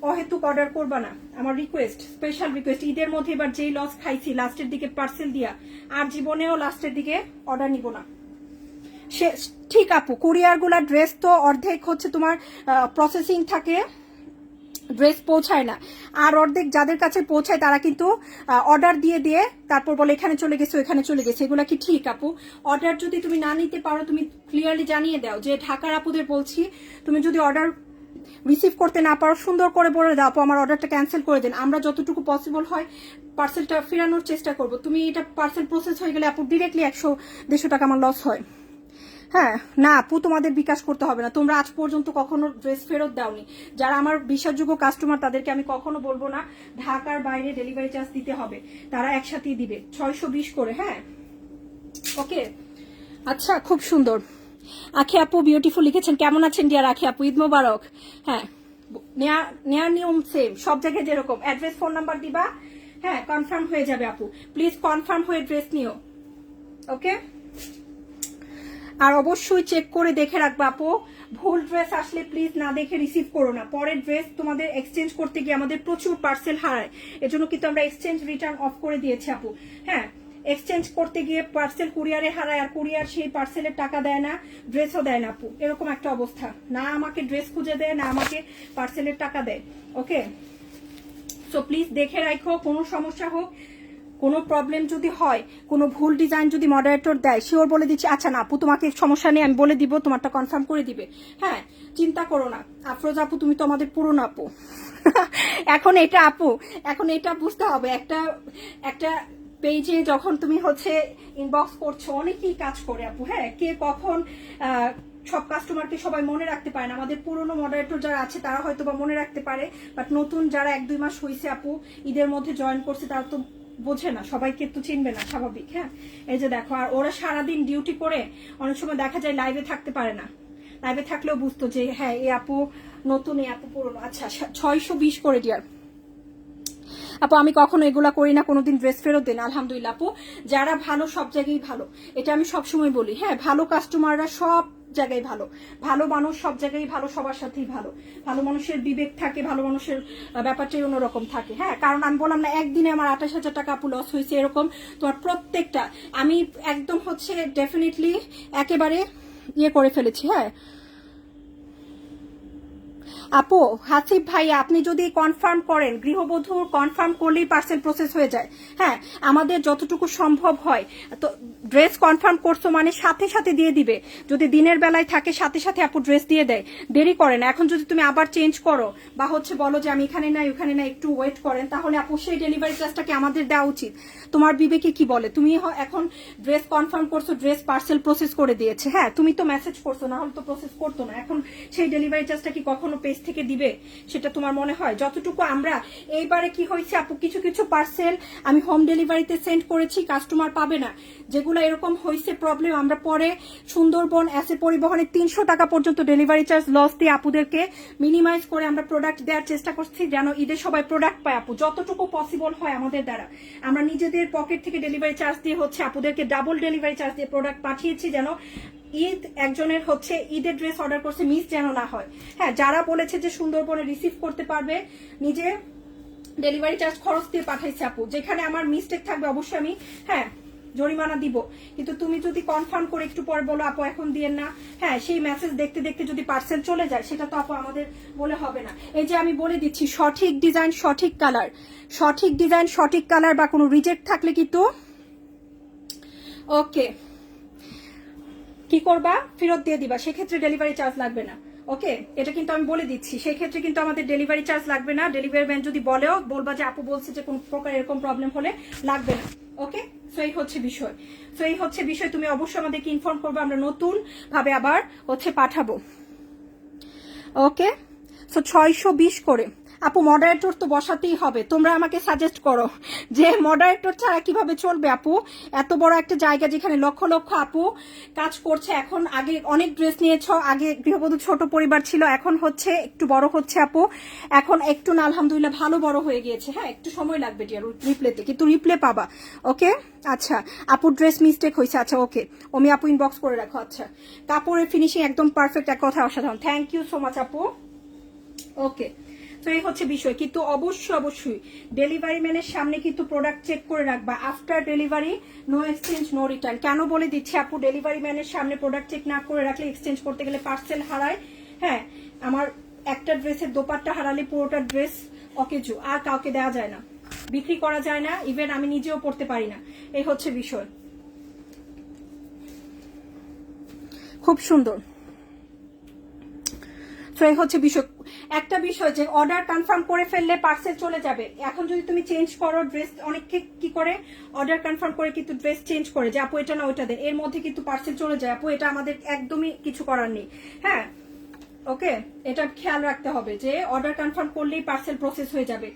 অহেতুক অর্ডার করবা না, আমার রিকোয়েস্ট, স্পেশাল রিকোয়েস্ট। ঈদের মধ্যে এবার যেই লস খাইছি লাস্টের দিকে পার্সেল দিয়া, আর জীবনেও লাস্টের দিকে অর্ডার নিব না। সে ঠিক আপু, কুরিয়ার গুলা ড্রেস তো অর্ধেক হচ্ছে তোমার প্রসেসিং থাকে, ড্রেস পৌঁছায় না, আর অর্ধেক যাদের কাছে পৌঁছায় তারা কিন্তু অর্ডার দিয়ে দিয়ে তারপর বলে এখানে চলে গেছে ওখানে চলে গেছে। এগুলা কি ঠিক আপু? অর্ডার যদি তুমি না নিতে পারো তুমি ক্লিয়ারলি জানিয়ে দাও যে ঢাকার আপুদের বলছি, তুমি যদি অর্ডার রিসিভ করতে না পারো সুন্দর করে বলে দাও আপু আমার অর্ডারটা ক্যান্সেল করে দেন, আমরা যতটুকু পসিবল হয় পার্সেলটা ফেরানোর চেষ্টা করব। তুমি এটা পার্সেল প্রসেস হয়ে গেলে আপু ডিরেক্টলি 100-150 টাকা আমার লস হয়। হ্যাঁ, না আপু তোমাদের বিকাশ করতে হবে না, তোমরা আজ পর্যন্ত কখনো ড্রেস ফেরত দাওনি। যারা আমার বিশ্বাসযোগ্য কাস্টমার তাদেরকে আমি কখনো বলবো না ঢাকার বাইরে ডেলিভারি চার্জ দিতে হবে, তারা একসাথেই দিবে 620 করে। হ্যাঁ, ওকে, আচ্ছা, খুব সুন্দর। আখি আপু বিউটিফুল লিখেছেন, কেমন আছেন ডিয়ার আখি আপু, ঈদ মোবারক। হ্যাঁ, নেয়ার নিয়ম সেম, সব জায়গায় যেরকম অ্যাড্রেস ফোন নাম্বার দিবা। হ্যাঁ, কনফার্ম হয়ে যাবে আপু, প্লিজ কনফার্ম হয়ে ড্রেস নিও। ওকে, আর অবশ্যই চেক করে দেখে রাখবে আপু, ভুল ড্রেস আসলে প্লিজ না দেখে রিসিভ করো না। পরের ড্রেস তোমাদের এক্সচেঞ্জ করতে গিয়ে আমাদের প্রচুর পার্সেল হারায়, এজন্য কিন্তু আমরা এক্সচেঞ্জ রিটার্ন অফ করে দিয়েছি আপু। হ্যাঁ, এক্সচেঞ্জ করতে গিয়ে পার্সেল কুরিয়ারে হারায়, আর কুরিয়ার সেই পার্সেলের টাকা দেয় না, ড্রেসও দেয় না আপু, এরকম একটা অবস্থা। না আমাকে ড্রেস খুঁজে দেয়, না আমাকে পার্সেলের টাকা দেয়। ওকে, সো প্লিজ দেখে রাখো, কোনো সমস্যা হোক, কোনো প্রবলেম যদি হয়, কোনো ভুল ডিজাইন যদি মডারেটর দেয়, শিওর বলে দিচ্ছি আচ্ছা না আপু তোমাকে সমস্যা নেই, আমি বলে দিব, তোমারটা কনফার্ম করে দিবে। হ্যাঁ, চিন্তা করো না। আফরোজ আপু তুমি তো আমাদের পুরনো আপু। এখন এটা বুঝতে হবে, একটা পেজে যখন তুমি হচ্ছে ইনবক্স করছো, অনেকেই কাজ করে আপু। হ্যাঁ, কে কখন সব কাস্টমারকে সবাই মনে রাখতে পারে না, আমাদের পুরনো মডারেটর যারা আছে তারা হয়তো বা মনে রাখতে পারে, বাট নতুন যারা 1-2 মাস হয়েছে আপু ঈদের মধ্যে জয়েন করছে তারা তো বোঝে না, সবাইকে তো চিনবে না, স্বাভাবিক। হ্যাঁ, এই যে দেখো, আর ওরা সারাদিন ডিউটি করে অনেক সময় দেখা যায় লাইভে থাকতে পারে না, লাইভে থাকলেও বুঝতো যে হ্যাঁ এই আপু নতুন, এই আপু পুরনো। আচ্ছা, 620 করে ডিয়ার আপু, আমি কখনো এগুলা করি না, কোনোদিন ড্রেস ফেরত দেন। আলহামদুলিল্লাহ আপু, যারা ভালো সব জায়গায় ভালো, এটা আমি সবসময় বলি। হ্যাঁ, ভালো কাস্টমাররা সব জায়গায় ভালো, ভালো মানুষ সব জায়গায় ভালো, সবার সাথেই ভালো, ভালো মানুষের বিবেক থাকে, ভালো মানুষের ব্যাপারটাই অন্যরকম থাকে। হ্যাঁ, কারণ আমি বললাম না একদিনে আমার 28000 টাকা আপু লস হয়েছে, এরকম তোমার প্রত্যেকটা আমি একদম হচ্ছে ডেফিনেটলি একেবারে ইয়ে করে ফেলেছি। হ্যাঁ, আপু হাসিব ভাই, আপনি যদি কনফার্ম করেন, গৃহবধূ কনফার্ম করলেই পার্সেল প্রসেস হয়ে যায়। হ্যাঁ, আমাদের যতটুকু সম্ভব হয়, তো ড্রেস কনফার্ম করছো মানে সাথে সাথে দিয়ে দিবে। যদি দিনের বেলায় থাকে সাথে সাথে আপু ড্রেস দিয়ে দেয়, দেরি করে না। এখন যদি তুমি আবার চেঞ্জ করো বা হচ্ছে বলো যে আমি এখানে নাই ওখানে নাই, একটু ওয়েট করেন, তাহলে আপু সেই ডেলিভারি চার্জটাকে আমাদের দেওয়া উচিত। তোমার বিবেকে কি বলে? তুমি এখন ড্রেস কনফার্ম করছো, ড্রেস পার্সেল প্রসেস করে দিয়েছে, হ্যাঁ তুমি তো মেসেজ করছো, না হলে তো প্রসেস করতো না। এখন সেই ডেলিভারি চার্জটা কি কখনো পেজ থেকে দিবে? সেটা তোমার মনে হয়? যতটুকু আমরা এইবারে কি হয়েছে আপু, কিছু কিছু পার্সেল আমি হোম ডেলিভারিতে সেন্ড করেছি, কাস্টমার পাবে না। যেগুলো এরকম হয়েছে প্রবলেম, আমরা পরে সুন্দরবন এসে পরিবহনে 300 টাকা পর্যন্ত ডেলিভারি চার্জ লস দিয়ে আপুদেরকে মিনিমাইজ করে আমরা প্রোডাক্ট দেওয়ার চেষ্টা করছি, যেন ঈদে সবাই প্রোডাক্ট পায় আপু, যতটুকু পসিবল হয় আমাদের দ্বারা। আমরা নিজেদের পকেট থেকে ডেলিভারি চার্জ দিয়ে হচ্ছে আপুদেরকে ডাবল ডেলিভারি চার্জ দিয়ে প্রোডাক্ট পাঠিয়েছি, যেন ঈদ একজনের হচ্ছে ঈদের ড্রেস অর্ডার করছে মিস যেন না হয়। হ্যাঁ, যারা বলেছে যে সুন্দরবনে রিসিভ করতে পারবে, নিজে ডেলিভারি চার্জ খরচ দিয়ে পাঠাইছে আপু। যেখানে আমার মিস্টেক থাকবে অবশ্যই আমি হ্যাঁ জরিমানা দিব, কিন্তু তুমি যদি কনফার্ম করে একটু পরে বলো আপু এখন দিয়েন না, হ্যাঁ সেই মেসেজ দেখতে দেখতে যদি পার্সেল চলে যায়, সেটা তো আপু আমাদের বলে হবে না। এই যে আমি বলে দিচ্ছি, সঠিক ডিজাইন সঠিক কালার, সঠিক ডিজাইন সঠিক কালার বা কোনো রিজেক্ট থাকলে কিন্তু ওকে কি করবা, ফেরত দিয়ে দিবা, সেক্ষেত্রে ডেলিভারি চার্জ লাগবে না। ওকে, এটা কিন্তু আমি বলে দিচ্ছি, সেক্ষেত্রে কিন্তু আমাদের ডেলিভারি চার্জ লাগবে না। ডেলিভারি ম্যান যদি বলেও বলবা যে আপু বলছে যে কোন প্রকার এরকম প্রবলেম হলে লাগবে না। ওকে, সো এই হচ্ছে বিষয়, সো এই হচ্ছে বিষয়। তুমি অবশ্যই আমাদেরকে ইনফর্ম করবে, আমরা নতুন ভাবে আবার হচ্ছে পাঠাবো। ওকে, সো 620 করে আপু। মডারেটর তো বসাতেই হবে, তোমরা আমাকে সাজেস্ট করো যে মডারেটর ছাড়া কিভাবে চলবে আপু। এত বড় একটা জায়গা যেখানে লক্ষ লক্ষ আপু কাজ করছে। এখন আগে অনেক ড্রেস নিয়েছ, আগে গৃহবধূ ছোট পরিবার ছিল, এখন হচ্ছে একটু বড় হচ্ছে আপু, এখন একটু না আলহামদুলিল্লাহ ভালো বড় হয়ে গিয়েছে। হ্যাঁ, একটু সময় লাগবে ডিয়ার রিপ্লেতে, কিন্তু রিপ্লে পাবা। ওকে, আচ্ছা আপু ড্রেস মিস্টেক হয়েছে, আচ্ছা ওকে আমি আপু ইনবক্স করে রাখো। আচ্ছা, কাপড়ের ফিনিশিং একদম পারফেক্ট, এক কথা অসাধারণ, থ্যাংক ইউ সো মাচ আপু। ওকে, তো এই হচ্ছে বিষয়। কিন্তু অবশ্যই অবশ্যই ডেলিভারি ম্যানের সামনে কিন্তু প্রোডাক্ট চেক করে রাখবা। After delivery no exchange no return. কেন বলে দিচ্ছি আপু, ডেলিভারি ম্যানের সামনে প্রোডাক্ট চেক না করে রাখলে এক্সচেঞ্জ করতে গেলে পার্সেল হারায়। হ্যাঁ, আমার একটা ড্রেসের দোপাট্টা হারালে পুরোটা ড্রেস অকেজু, আর কাউকে দেওয়া যায় না, বিক্রি করা যায় না, ইভেন আমি নিজেও পড়তে পারি না। এই হচ্ছে বিষয়, খুব সুন্দর। তো এই হচ্ছে বিষয়। একটা বিষয় যে অর্ডার কনফার্ম করে ফেললে পার্সেল চলে যাবে। এখন যদি তুমি চেঞ্জ করো ড্রেস, অনেকে কি করে অর্ডার কনফার্ম করে কিন্তু ড্রেস চেঞ্জ করে যে আপু এটা না ওইটা দেন, এর মধ্যে কিন্তু পার্সেল চলে যায় আপু। এটা আমাদের একদমই কিছু করার নেই। হ্যাঁ, ওকে, এটা খেয়াল রাখতে হবে যে অর্ডার কনফার্ম করলেই পার্সেল প্রসেস হয়ে যাবে।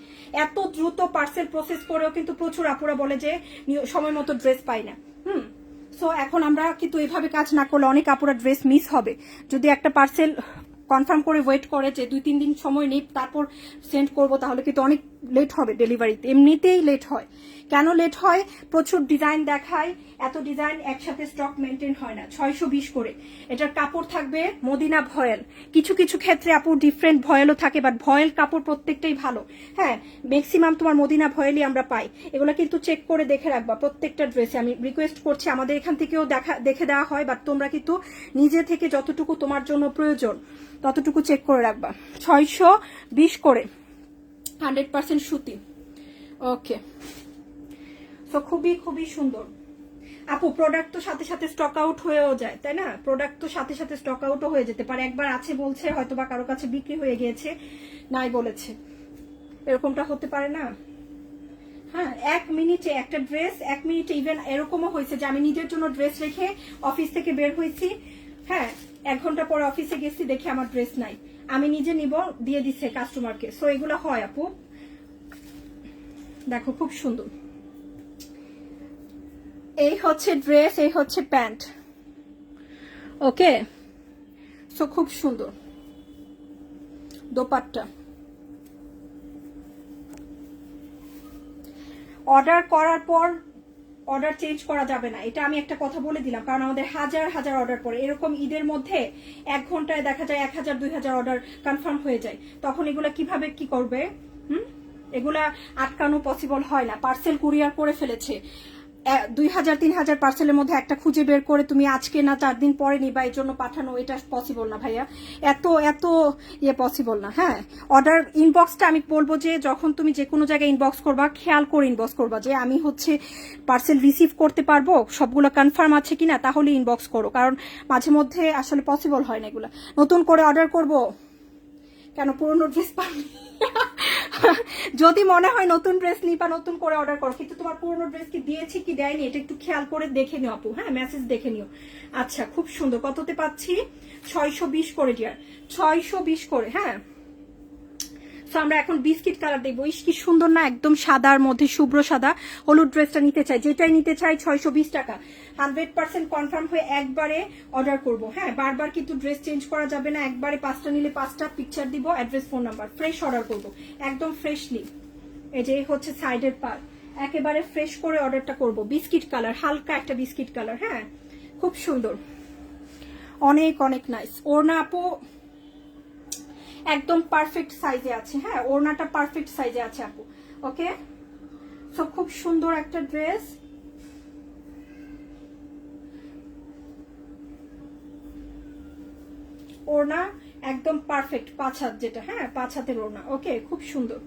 এত দ্রুত পার্সেল প্রসেস করেও কিন্তু প্রচুর আপুরা বলে যে সময় মতো ড্রেস পাই না। সো এখন আমরা কিন্তু এইভাবে কাজ না করলে অনেক আপুরা ড্রেস মিস হবে। যদি একটা পার্সেল কনফার্ম করে ওয়েট করে যে 2-3 দিন সময় নেই তারপর সেন্ড করব, তাহলে কিন্তু অনেক লেট হবে ডেলিভারিতে। এমনিতেই লেট হয়। কেন লেট হয়? প্রচুর ডিজাইন দেখায়, এত ডিজাইন একসাথে স্টক মেনটেন হয় না। 620 করে এটার কাপড় থাকবে মদিনা ভয়েল, কিছু কিছু ক্ষেত্রে আপু ডিফারেন্ট ভয়েলও থাকে, বাট ভয়েল কাপড় প্রত্যেকটাই ভালো। হ্যাঁ, ম্যাক্সিমাম তোমার মদিনা ভয়েলই আমরা পাই। এগুলো কিন্তু চেক করে দেখে রাখবা প্রত্যেকটা ড্রেসে। আমি রিকোয়েস্ট করছি, আমাদের এখান থেকেও দেখে দেওয়া হয়, বাট তোমরা কিন্তু নিজে থেকে যতটুকু তোমার জন্য প্রয়োজন ততটুকু চেক করে রাখবা। 620 করে 100% সুতি। ওকে, তো খুবই খুবই সুন্দর আপু। প্রোডাক্ট তো সাথে সাথে স্টক আউট হয়েও যায়, তাই না? প্রোডাক্ট তো সাথে সাথে স্টক আউটও হয়ে যেতে পারে। একবার আছে বলছে, হয়তো বা কারো কাছে বিক্রি হয়ে গিয়েছে, নাই বলেছে, এরকমটা হতে পারে না? হ্যাঁ, 1 মিনিটে একটা ড্রেস, 1 মিনিটে ইভেন এরকমও হয়েছে যে আমি নিজের জন্য ড্রেস রেখে অফিস থেকে বের হয়েছি, হ্যাঁ 1 ঘন্টা পরে অফিসে গেছি, দেখি আমার ড্রেস নাই, আমি নিজে নিব, দিয়ে দিচ্ছে কাস্টমারকে। সো এগুলো হয় আপু। দেখো খুব সুন্দর, এই হচ্ছে ড্রেস, এই হচ্ছে প্যান্ট। ওকে, সো খুব সুন্দর দোপাট্টা। অর্ডার করার পর অর্ডার চেঞ্জ করা যাবে না, এটা আমি একটা কথা বলে দিলাম, কারণ আমাদের হাজার হাজার অর্ডার পড়ে। এরকম ঈদের মধ্যে 1 ঘন্টায় দেখা যায় 1000-2000 অর্ডার কনফার্ম হয়ে যায়। তখন এগুলা কিভাবে কি করবে? এগুলা আটকানো পসিবল হয় না। পার্সেল কুরিয়ার করে ফেলেছে, 2000-3000 পার্সেলের মধ্যে একটা খুঁজে বের করে তুমি আজকে না 4 দিন পরে নিবা, এই জন্য পাঠানো এটা পসিবল না ভাইয়া, এত এত পসিবল না। হ্যাঁ, অর্ডার ইনবক্সটা আমি বলবো যে যখন তুমি যে কোনো জায়গায় ইনবক্স করবা খেয়াল করে ইনবক্স করবা যে আমি হচ্ছে পার্সেল রিসিভ করতে পারবো, সবগুলো কনফার্ম আছে কিনা, তাহলে ইনবক্স করো, কারণ মাঝে মধ্যে আসলে পসিবল হয় না এগুলো। নতুন করে অর্ডার করব কেন, পুরনো ড্রেস পাবি যদি মনে হয় নতুন ড্রেস নিবা নতুন করে অর্ডার করো, কিন্তু তোমার পুরনো ড্রেস কি দিয়েছি কি দেয়নি এটা একটু খেয়াল করে দেখে নিও আপু। হ্যাঁ, মেসেজ দেখে নিও। আচ্ছা, খুব সুন্দর। কততে পাচ্ছি? 620 করে ডিয়ার, 620 করে। হ্যাঁ, সো আমরা এখন বিস্কিট কালার দেখবো। ইস কি সুন্দর না, একদম সাদার মধ্যে শুভ্র সাদা। হলুদ ড্রেসটা নিতে চাই, যেটাই নিতে চাই 620 টাকা। 100% কনফার্ম হয়ে একবারে অর্ডার করব। হ্যাঁ, বারবার কিন্তু ড্রেস চেঞ্জ করা যাবে না, একবারে 5টা নিলে 5টা পিকচার দিব, address, phone number, fresh order করব একদম ফ্রেশলি। এই যে হচ্ছে সাইডের পার্ট, একেবারে ফ্রেশ করে অর্ডারটা করব। বিস্কিট কালার, হালকা একটা বিস্কিট কালার। হ্যাঁ, খুব সুন্দর, অনেক অনেক নাইস। ওড়না আপু একদম পারফেক্ট সাইজে আছে। হ্যাঁ, ওড়নাটা পারফেক্ট সাইজে আছে আপু। ওকে, সো খুব সুন্দর একটা ড্রেস। ওড়না একদম পারফেক্ট 5 হাত যেটা, হ্যাঁ 5 হাতের ওড়না। ওকে, খুব সুন্দর,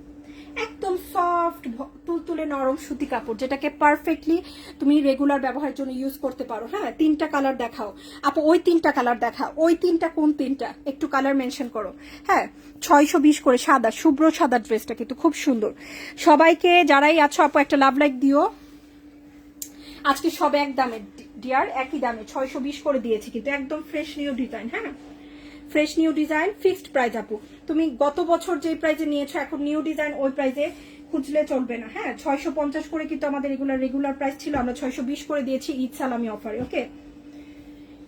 একদম সফট তুলতুলে নরম সুতি কাপড়, যেটাকে পারফেক্টলি তুমি রেগুলার ব্যবহারের জন্য ইউজ করতে পারো। হ্যাঁ, 3টা কালার দেখাও আপু, ওই 3টা কালার দেখা, ওই 3টা কোন 3টা একটু কালার মেনশন করো। হ্যাঁ, 620 করে, সাদা শুভ্র সাদা ড্রেসটা কিন্তু খুব সুন্দর। সবাইকে যারাই আছো আপু একটা লাভ লাইক দিও। আজকে সব এক দামে ডিয়ার, একই দামে 620 করে দিয়েছি, কিন্তু একদম ফ্রেশ নিউ ডিজাইন। হ্যাঁ, fresh new design, fixed price আপু। তুমি গত বছর যে প্রাইসে নিয়েছো এখন নিউ ডিজাইন ওই প্রাইসে খুঁজলে চলবে না। হ্যাঁ, 650 করে কিন্তু আমাদের রেগুলার প্রাইস ছিল, আমরা 620 করে দিয়েছি ঈদ সালামি অফারে। ওকে,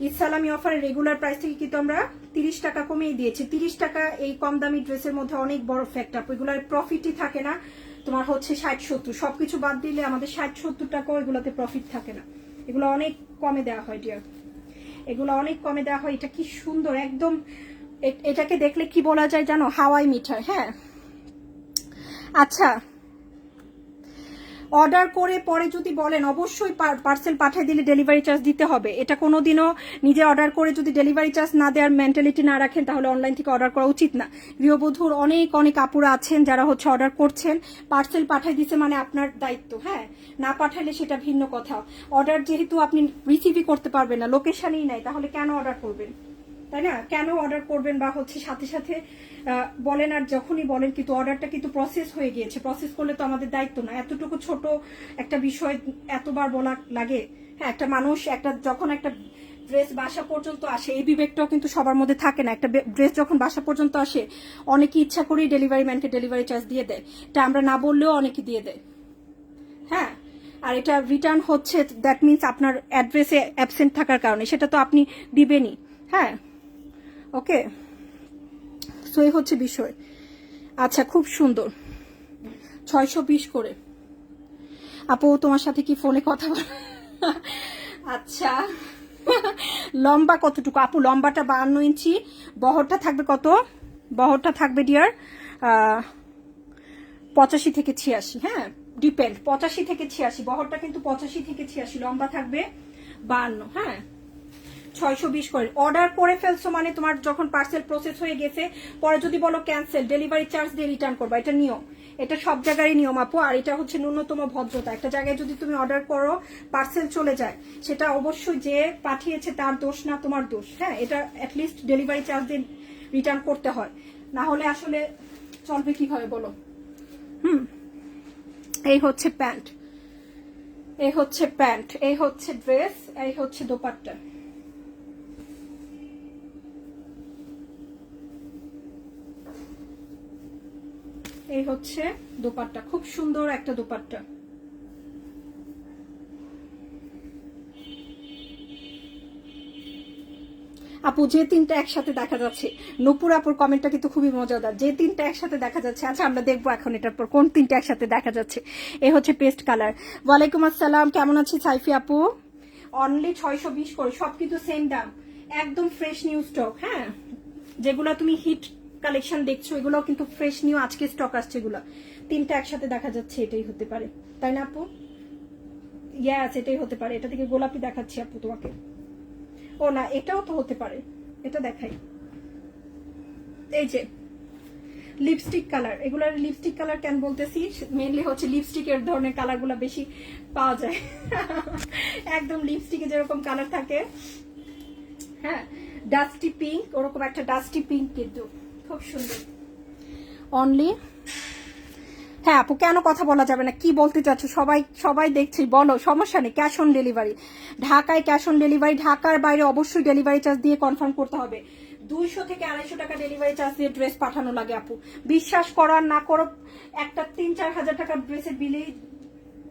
ঈদ সালামি অফারে রেগুলার প্রাইস থেকে কিন্তু আমরা 30 টাকা কমিয়ে দিয়েছি। 30 টাকা এই কম দামি ড্রেসের মধ্যে অনেক বড় ফ্যাক্ট আপু। এগুলার প্রফিটই থাকে না তোমার হচ্ছে 60-70, সবকিছু বাদ দিলে আমাদের 60-70 টাকাও এগুলাতে প্রফিট থাকে না। এগুলো অনেক কমে দেওয়া হয় ডিয়ার, এগুলো অনেক কমে দেওয়া হয়। এটা কি সুন্দর, একদম এটাকে দেখলে কি বলা যায় জানো, হাওয়াই মিঠাই। হ্যাঁ, আচ্ছা, অর্ডার করে পরে যদি বলেন অবশ্যই পার্সেল পাঠিয়ে দিলে ডেলিভারি চার্জ দিতে হবে। এটা কোনোদিনও নিজে অর্ডার করে যদি ডেলিভারি চার্জ না দেওয়ার মেন্টালিটি না রাখেন তাহলে অনলাইন থেকে অর্ডার করা উচিত না। গৃহবধূর অনেক অনেক আপুরা আছেন যারা হচ্ছে অর্ডার করছেন, পার্সেল পাঠিয়ে দিচ্ছে মানে আপনার দায়িত্ব। হ্যাঁ, না পাঠালে সেটা ভিন্ন কথা। অর্ডার যেহেতু আপনি রিসিভই করতে পারবেন না, লোকেশনই নাই, তাহলে কেন অর্ডার করবেন, তাই না? কেন অর্ডার করবেন বা হচ্ছে সাথে সাথে বলেন, আর যখনই বলেন কিন্তু অর্ডারটা কিন্তু প্রসেস হয়ে গিয়েছে, প্রসেস করলে তো আমাদের দায়িত্ব না। এতটুকু ছোট একটা বিষয় এতবার বলা লাগে? হ্যাঁ, একটা মানুষ যখন একটা ড্রেস বাসা পর্যন্ত আসে, এই বিবেকটাও কিন্তু সবার মধ্যে থাকে না। একটা ড্রেস যখন বাসা পর্যন্ত আসে অনেকে ইচ্ছা করেই ডেলিভারি ম্যানকে ডেলিভারি চার্জ দিয়ে দেয়, এটা আমরা না বললেও অনেকে দিয়ে দেয়। হ্যাঁ, আর এটা রিটার্ন হচ্ছে, দ্যাট মিনস আপনার অ্যাড্রেসে অ্যাবসেন্ট থাকার কারণে, সেটা তো আপনি দিবেনই। হ্যাঁ, ওকে, সো এই হচ্ছে বিষয়। আচ্ছা, খুব সুন্দর, 620 করে। আপু তোমার সাথে কি ফোনে কথা বল? আচ্ছা, লম্বা কতটুকু আপু? লম্বাটা 52 ইঞ্চি, বহরটা থাকবে কত? বহরটা থাকবে ডিয়ার 85 থেকে 86। হ্যাঁ, ডিপেন্ড, 85 থেকে 86, বহরটা কিন্তু 85 থেকে 86, লম্বা থাকবে 52। হ্যাঁ, 620 করে অর্ডার করে ফেলছো মানে তোমার যখন পার্সেল প্রসেস হয়ে গেছে, পরে যদি বলো ক্যান্সেল, ডেলিভারি চার্জ দিয়ে রিটার্ন করবা, এটা নিয়ম, এটা সব জায়গায় নিয়ম আপু। আর এটা হচ্ছে ন্যূনতম ভদ্রতা। একটা জায়গায় যদি তুমি অর্ডার করো পার্সেল চলে যায়, সেটা অবশ্যই যে পাঠিয়েছে তার দোষ না, তোমার দোষ। হ্যাঁ, এটা অ্যাটলিস্ট ডেলিভারি চার্জ দিয়ে রিটার্ন করতে হয়, না হলে আসলে চলবে কিভাবে বলো? এই হচ্ছে প্যান্ট, এই হচ্ছে প্যান্ট, এই হচ্ছে ড্রেস, এই হচ্ছে দোপাট্টা। এই হচ্ছে দোপাট্টা, খুব সুন্দর একটা দোপাট্টা। আপু যে 3টা একসাথে দেখা যাচ্ছে, নূপুর আপুর কমেন্টটা কিন্তু খুবই মজাদার, যে 3টা একসাথে দেখা যাচ্ছে। আচ্ছা, আমরা দেখবো এখন এটার পর কোন 3টা একসাথে দেখা যাচ্ছে। এ হচ্ছে পেস্ট কালার। ওয়ালাইকুম আসসালাম, কেমন আছি সাইফি আপু? অনলি 620 করে, সব কিন্তু সেম দাম, একদম ফ্রেশ নিউ স্টক। হ্যাঁ, যেগুলো তুমি হিট কালেকশন দেখছো এগুলো কিন্তু ফ্রেশ নিউ, আজকে স্টক আসছে এগুলো। 3টা একসাথে দেখা যাচ্ছে, এটাই হতে পারে, তাই না আপু? ইয়াস, এটাই হতে পারে। এটা থেকে গোলাপি দেখাচ্ছি আপু তোমাকে। ও না, এটাও তো হতে পারে, এটা দেখাই। এই যে লিপস্টিক কালার, এগুলার লিপস্টিক কালার কেন বলতেছি, মেইনলি হচ্ছে লিপস্টিকের ধরনের কালার গুলা বেশি পাওয়া যায়। একদম লিপস্টিকে যেরকম কালার থাকে, হ্যাঁ, ডাস্টি পিঙ্ক, ওরকম একটা ডাস্টি পিঙ্ক, কিন্তু খুব সুন্দর। অনলি, হ্যাঁ আপু কেন কথা বলা যাবে না, কি বলতে চাচ্ছ? সবাই সবাই দেখছি, বলো, সমস্যা নেই। ক্যাশ অন ডেলিভারি, ঢাকায় ক্যাশ অন ডেলিভারি, ঢাকার বাইরে অবশ্যই ডেলিভারি চার্জ দিয়ে কনফার্ম করতে হবে। 200 থেকে 250 টাকা ডেলিভারি চার্জ দিয়ে ড্রেস পাঠানো লাগে আপু। বিশ্বাস করো আর না করো, একটা 3-4 হাজার টাকা ড্রেসের বিলে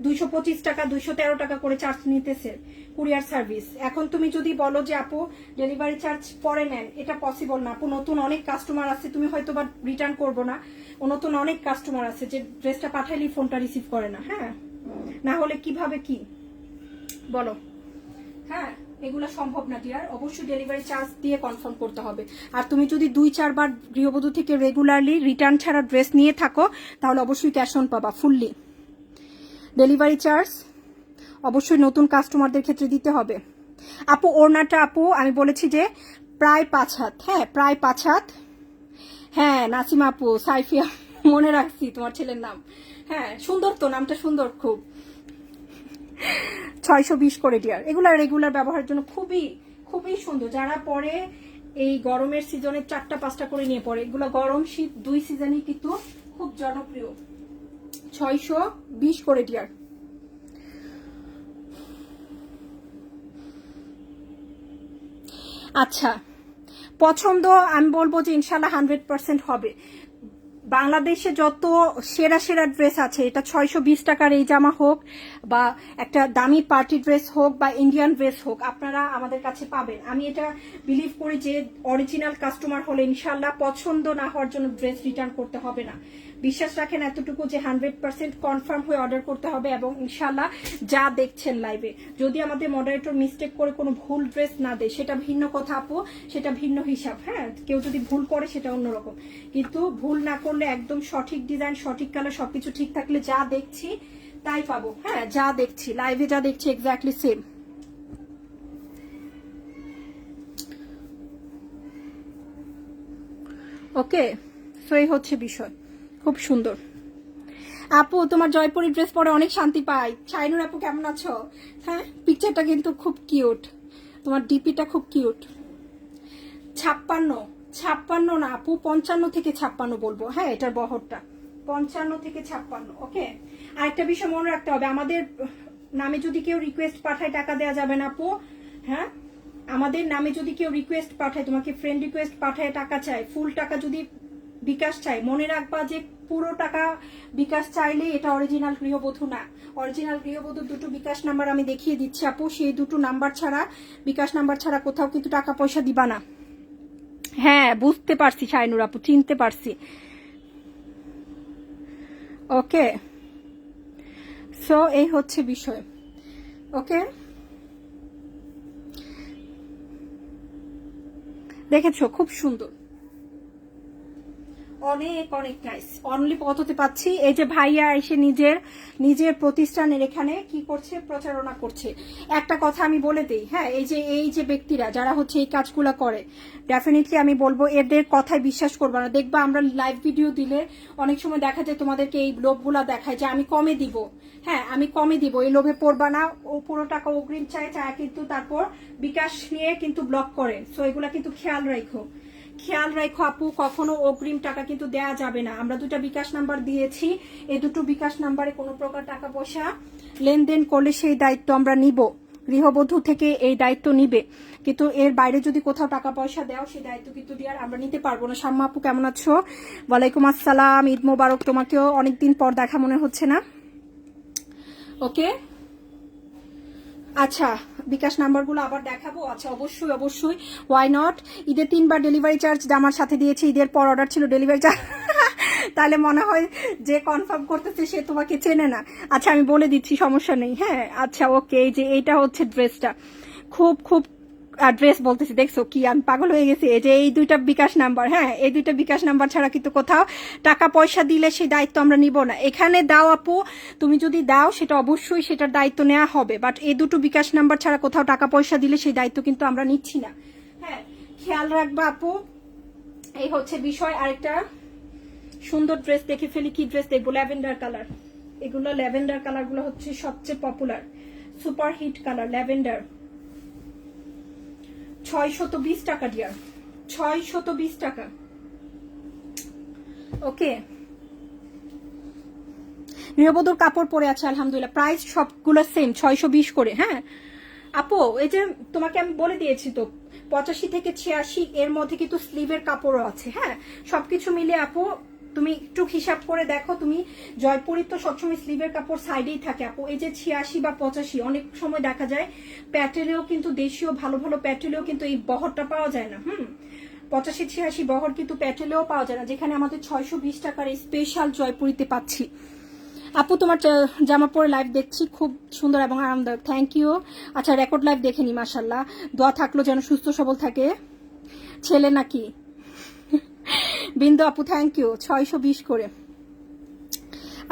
225 টাকা 213 টাকা করে চার্জ নিতেছে কুরিয়ার সার্ভিস। এখন তুমি যদি বলো যে আপু ডেলিভারি চার্জ পরে নেন, এটা পসিবল না আপু। নতুন অনেক কাস্টমার আছে, তুমি হয়তো বা রিটার্ন করবো না, ও নতুন অনেক কাস্টমার আছে যে ড্রেসটা পাঠাইলেই ফোনটা রিসিভ করে না। হ্যাঁ, না হলে কিভাবে কি বলো? হ্যাঁ, এগুলো সম্ভব না ডিয়ার, অবশ্যই ডেলিভারি চার্জ দিয়ে কনফার্ম করতে হবে। আর তুমি যদি 2-4 বার গৃহবধূ থেকে রেগুলারলি রিটার্ন ছাড়া ড্রেস নিয়ে থাকো, তাহলে অবশ্যই ক্যাশ অন পাবা ফুললি। ডেলিভারি চার্জ অবশ্যই নতুন কাস্টমারদের ক্ষেত্রে দিতে হবে। আপু ওড়নাটা আপু আমি বলেছি যে প্রায় 5 হাত, হ্যাঁ প্রায় 5 হাত। হ্যাঁ নাসিমা আপু, সাইফিয়া, মনে রাখছি তোমার ছেলের নাম। হ্যাঁ সুন্দর তো, নামটা সুন্দর খুব। 620 করে ডিয়ার, এগুলা রেগুলার ব্যবহারের জন্য খুবই খুবই সুন্দর। যারা পরে এই গরমের সিজনে 4টা-5টা করে নিয়ে পড়ে, এগুলো গরম শীত 2 সিজনই কিন্তু খুব জনপ্রিয়। 620 করে ডিয়ার। আচ্ছা, পছন্দ আমি বলবো যে ইনশাল্লাহ 100% হবে। বাংলাদেশে যত সেরা সেরা ড্রেস আছে, এটা 620 টাকার এই জামা হোক বা একটা দামি পার্টি ড্রেস হোক বা ইন্ডিয়ান ড্রেস হোক, আপনারা আমাদের কাছে পাবেন। আমি এটা বিলিভ করি যে অরিজিনাল কাস্টমার হলে ইনশাল্লাহ পছন্দ না হওয়ার জন্য ড্রেস রিটার্ন করতে হবে না। বিশ্বাস রাখেন এতটুকু যে 100% কনফার্ম হয়ে অর্ডার করতে হবে। এবং ইনশাল্লাহ যা দেখছেন লাইভে, যদি আমাদের মডারেটর মিস্টেক করে কোনো ভুল ড্রেস না দেয় সেটা ভিন্ন কথা আপু, সেটা ভিন্ন হিসাব। হ্যাঁ, কেউ যদি ভুল করে সেটা অন্যরকম, কিন্তু ভুল না করলে একদম সঠিক ডিজাইন, সঠিক কালার, সবকিছু ঠিক থাকলে যা দেখছি তাই পাবো। হ্যাঁ, যা দেখছি লাইভে, যা দেখছি এক্স্যাক্টলি সেম। ওকে, সো এই হচ্ছে বিষয়। খুব সুন্দর আপু, তোমার জয়পুরি ড্রেস পরে অনেক শান্তি পাই। শাইনুর আপু কেমন আছো? হ্যাঁ, পিকচারটা কিন্তু খুব কিউট, তোমার ডিপিটা খুব কিউট। 56 না আপু, 55 থেকে 56 বলবো। হ্যাঁ, এটার বহরটা 55 থেকে 56। ওকে, আরেকটা বিষয় মনে রাখতে হবে, আমাদের নামে যদি কেউ রিকোয়েস্ট পাঠায় টাকা দেওয়া যাবে না আপু। হ্যাঁ, আমাদের নামে যদি কেউ রিকোয়েস্ট পাঠায়, তোমাকে ফ্রেন্ড রিকোয়েস্ট পাঠায় টাকা চায়, ফুল টাকা যদি বিকাশ চাই, মনে রাখবা যে পুরো টাকা বিকাশ চাইলে এটা অরিজিনাল গৃহবধূ না। অরিজিনাল গৃহবধূর দুটো বিকাশ নাম্বার আমি দেখিয়ে দিচ্ছি আপু, সেই দুটো নাম্বার ছাড়া, বিকাশ নাম্বার ছাড়া কোথাও কিন্তু টাকা পয়সা দিবা না। হ্যাঁ বুঝতে পারছি শাইনুর আপু, চিনতে পারছি। ওকে, সো এই হচ্ছে বিষয়। ওকে, দেখেছো খুব সুন্দর, অনেক অনেক নাইস। অনলি কততে পাচ্ছি? এই যে ভাইয়া এসে নিজের প্রতিষ্ঠানের এখানে কি করছে, প্রচারণা করছে। একটা কথা আমি বলে দিই, হ্যাঁ, এই যে ব্যক্তিরা যারা হচ্ছে এই কাজগুলো করে, ডেফিনেটলি আমি বলবো এদের কথায় বিশ্বাস করবো না। দেখবা আমরা লাইভ ভিডিও দিলে অনেক সময় দেখা যায় তোমাদেরকে এই লোভগুলা দেখায় যে আমি কমে দিব। হ্যাঁ, আমি কমে দিব, এই লোভে পড়বা না। ও পুরো টাকা অগ্রিম চায় কিন্তু তারপর বিকাশ নিয়ে কিন্তু ব্লক করে। সো এগুলা কিন্তু খেয়াল রাখো আপু, কখনো অগ্রিম টাকা কিন্তু দেয়া যাবে না। আমরা 2টা বিকাশ নাম্বার দিয়েছি, এই 2টো বিকাশ নাম্বারে কোনো প্রকার টাকা পয়সা লেনদেন করলে সেই দায়িত্ব আমরা নিব, গৃহবধূ থেকে এই দায়িত্ব নিবে। কিন্তু এর বাইরে যদি কোথাও টাকা পয়সা দেও, সেই দায়িত্ব কিন্তু ডিয়ার আমরা নিতে পারবো না। শাম্মা আপু কেমন আছো? ওয়ালাইকুম আসসালাম, ঈদ মোবারক। তোমাকেও অনেকদিন পর দেখা মনে হচ্ছে না? ওকে, আচ্ছা বিকাশ নাম্বারগুলো আবার দেখাবো। আচ্ছা অবশ্যই অবশ্যই, ওয়াই নট। ঈদের 3 বার ডেলিভারি চার্জ আমার সাথে দিয়েছি, ঈদের পর অর্ডার ছিল ডেলিভারি চার্জ। তাহলে মনে হয় যে কনফার্ম করতেছে সে তোমাকে চেনে না। আচ্ছা আমি বলে দিচ্ছি, সমস্যা নেই। হ্যাঁ আচ্ছা ওকে, এই যে এইটা হচ্ছে ড্রেসটা, খুব খুব ড্রেস বলতেছি, দেখছো কি আমি পাগল হয়ে গেছি। এই যে এই দুইটা বিকাশ নাম্বার, হ্যাঁ এই দুইটা বিকাশ নাম্বার ছাড়া কিন্তু কোথাও টাকা পয়সা দিলে সেই দায়িত্ব আমরা নিব না। এখানে দাও আপু, তুমি যদি দাও সেটা অবশ্যই সেটার দায়িত্ব নেওয়া হবে, বাট এই দুটো বিকাশ নাম্বার ছাড়া কোথাও টাকা পয়সা দিলে সেই দায়িত্ব কিন্তু আমরা নিচ্ছি না। হ্যাঁ খেয়াল রাখবা আপু, এই হচ্ছে বিষয়। আরেকটা সুন্দর ড্রেস দেখে ফেলি, কি ড্রেস দেখবো? ল্যাভেন্ডার কালার, এগুলো ল্যাভেন্ডার কালার গুলো হচ্ছে সবচেয়ে popular, super hit colour lavender. 620 টাকা ডিয়ার, 620 টাকা। ওকে, নিরাপদর কাপড় পরে আছে আলহামদুলিল্লাহ, প্রাইস সবগুলো সেম 620 করে। হ্যাঁ আপু, এই যে তোমাকে আমি বলে দিয়েছি তো 85 থেকে 86 এর মধ্যে কিন্তু স্লিভের কাপড়ও আছে। হ্যাঁ সবকিছু মিলে আপু তুমি একটু হিসাব করে দেখো, তুমি জয়পুরি তো সবসময় স্লিভের কাপড় সাইডেই থাকে আপু। এই যে 86 বা 85 অনেক সময় দেখা যায় প্যাটেলেও কিন্তু দেশীয় ভালো ভালো প্যাটেলেও কিন্তু এই বহরটা পাওয়া যায় না। 85 86 বহর কিন্তু প্যাটেলেও পাওয়া যায় না, যেখানে আমাদের 620 টাকার এই স্পেশাল জয়পুরিতে পাচ্ছি। আপু তোমার জামা পরে লাইভ দেখছি, খুব সুন্দর এবং আরামদায়ক, থ্যাংক ইউ। আচ্ছা রেকর্ড লাইভ দেখেনি, মাশাল্লাহ, দোয়া থাকলো যেন সুস্থ সবল থাকে। ছেলে নাকি? বিন্দু আপু থ্যাংক ইউ, 620 করে।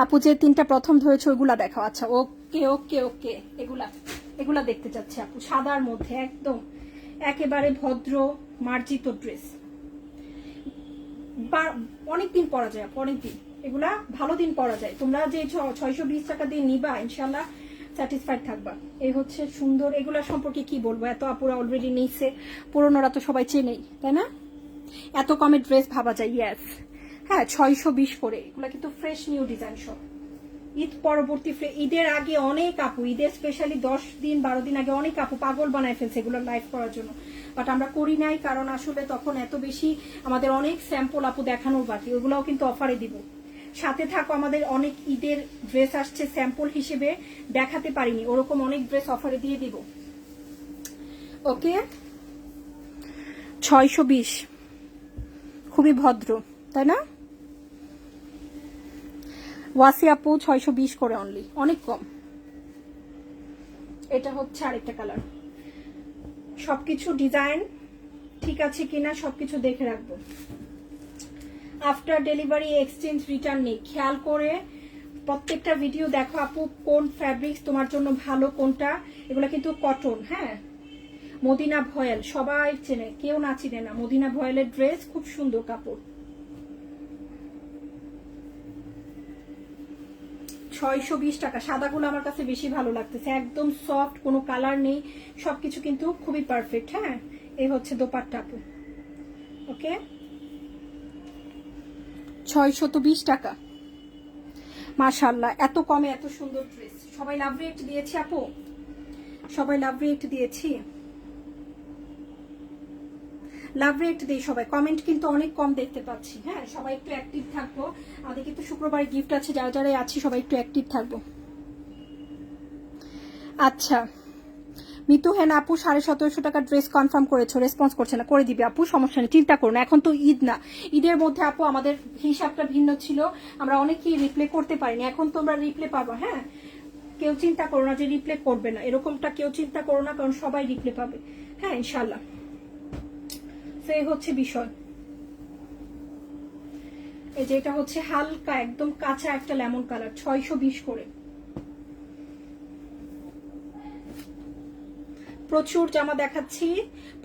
আপু যে তিনটা প্রথম ধরেছে ওইগুলা দেখাও। আচ্ছা ওকে ওকে ওকে, এগুলা এগুলা দেখতে চাচ্ছি আপু, সাদার মধ্যে একদম একেবারে ভদ্র মার্জিত ড্রেস, অনেকদিন পরা যায় আপু, অনেকদিন, এগুলা ভালো দিন পরা যায়। তোমরা যে 620 টাকা দিয়ে নিবা ইনশাল্লাহ স্যাটিসফাইড থাকবা। এই হচ্ছে সুন্দর, এগুলা সম্পর্কে কি বলবো, এত আপুরা অলরেডি নিচ্ছে, পুরোনোরা তো সবাই চেনেই তাই না? এত কমে ড্রেস ভাবা যায়, ইয়েস। হ্যাঁ 620 করে, এগুলা কিন্তু ফ্রেশ নিউ ডিজাইন সব, ঈদ পরবর্তী, ঈদের আগে অনেক আপু, ঈদের স্পেশালি 10 দিন 12 দিন আগে অনেক আপু পাগল বানায় ফেলছে এগুলো লাইভ করার জন্য, বাট আমরা করি নাই, কারণ আসলে তখন এত বেশি আমাদের অনেক স্যাম্পল আপু দেখানোর বাকি, ওগুলাও কিন্তু অফারে দিব। সাথে থাকো, আমাদের অনেক ঈদের ড্রেস আসছে স্যাম্পল হিসেবে দেখাতে পারিনি, ওরকম অনেক ড্রেস অফারে দিয়ে দিব। ওকে 620, খুবই ভদ্র তাই না? ওয়াসি আপু 620 করে অনলি, অনেক কম। এটা হচ্ছে আরেকটা কালার, সবকিছু ডিজাইন ঠিক আছে কিনা সবকিছু দেখে রাখবো। আফটার ডেলিভারি এক্সচেঞ্জ রিটার্ন নেই, খেয়াল করে প্রত্যেকটা ভিডিও দেখো আপু, কোন ফ্যাব্রিক্স তোমার জন্য ভালো কোনটা। এগুলো কিন্তু কটন, হ্যাঁ মদিনা ভয়েল সবাই চেনে, কেউ না চিনে না, মদিনা ভয়েলের ড্রেস, খুব সুন্দর কাপড়। 620 টাকা। সাদাগুলো আমার কাছে বেশি ভালো লাগতেছে, একদম সফট, কোনো কালার নেই, সবকিছু কিন্তু খুবই পারফেক্ট। হ্যাঁ এই হচ্ছে দোপাট্টা আপু। ওকে 620 টাকা, মাশাআল্লাহ, এত কমে এত সুন্দর ড্রেস। সবাই লাভ রিয়েক্ট দিয়েছি আপু, সবাই লাভ রিয়েক্ট দিয়েছি, লাভ রিয়েক্ট দিই সবাই। কমেন্ট কিন্তু অনেক কম দেখতে পাচ্ছি। হ্যাঁ সবাই একটু অ্যাক্টিভ থাকবো, আমাদের কিন্তু শুক্রবারে গিফট আছে, যারা যারা আছি সবাই একটু অ্যাক্টিভ থাকবো। আচ্ছা মিতু হেন আপু 1750 টাকা ড্রেস কনফার্ম করেছো, রেসপন্স করছে না, করে দিবে আপু, সমস্যা নেই, চিন্তা করো না। এখন তো ঈদ না, ঈদের মধ্যে আপু আমাদের হিসাবটা ভিন্ন ছিল, আমরা অনেকেই রিপ্লে করতে পারিনি, এখন তোমরা রিপ্লে পাবা। হ্যাঁ কেউ চিন্তা করো না যে রিপ্লে করবে না, এরকমটা কেউ চিন্তা করো না, কারণ সবাই রিপ্লে পাবে। হ্যাঁ ইনশাল্লাহ, সেই হচ্ছে বিষয়। এই যে এটা হচ্ছে হালকা একদম কাঁচা একটা লেমন কালার, 620 করে। প্রচুর জামা দেখাচ্ছি,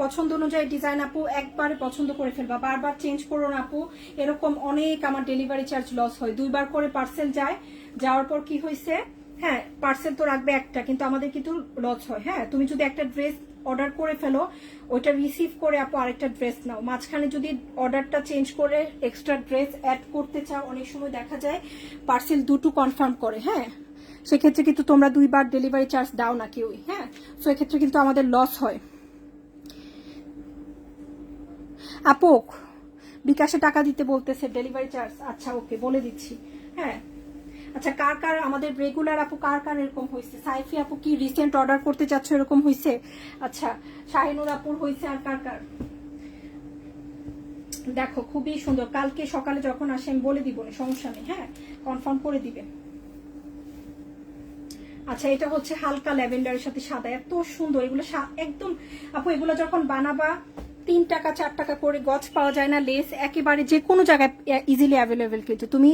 পছন্দ অনুযায়ী ডিজাইন আপু একবারে পছন্দ করে ফেলবা, বারবার চেঞ্জ করো না আপু, এরকম অনেক আমার ডেলিভারি চার্জ লস হয়, 2 বার করে পার্সেল যায়, যাওয়ার পর কি হয়েছে, হ্যাঁ পার্সেল তো রাখবে একটা, কিন্তু আমাদের কিন্তু লস হয়। হ্যাঁ তুমি যদি একটা ড্রেস অর্ডার করে ফেলো, ওইটা রিসিভ করে আপু আরেকটা ড্রেস নাও, মাঝখানে যদি অর্ডারটা চেঞ্জ করে এক্সট্রা ড্রেস অ্যাড করতে চাও, অনেক সময় দেখা যায় পার্সেল দুটো কনফার্ম করে। হ্যাঁ সেক্ষেত্রে কিন্তু তোমরা 2 বার ডেলিভারি চার্জ দাও না কেউই। হ্যাঁ সো এক্ষেত্রে কিন্তু আমাদের লস হয়। আপু বিকাশে টাকা দিতে বলতেছে ডেলিভারি চার্জ, আচ্ছা ওকে বলে দিচ্ছি। হ্যাঁ আচ্ছা কার কার আমাদের রেগুলার আপু, কার কার এরকম হয়েছে? সাইফি আপু কি রিসেন্ট অর্ডার করতে চাচ্ছ, এরকম হয়েছে? আচ্ছা শাহিনুর আপুর হয়েছে, আর কার কার? দেখো খুবই সুন্দর, কালকে সকালে যখন আসে আমি বলে দিব না, সমস্যা নেই। হ্যাঁ কনফার্ম করে দিবে। আচ্ছা, এটা হচ্ছে হালকা ল্যাভেন্ডারের সাথে সাদা, এত সুন্দর এগুলো একদম। আপু এগুলো যখন বানাবা 3 টাকা 4 টাকা করে গজ পাওয়া যায় না, লেস একেবারে যে কোনো জায়গায় ইজিলি অ্যাভেলেবেল। কিন্তু তুমি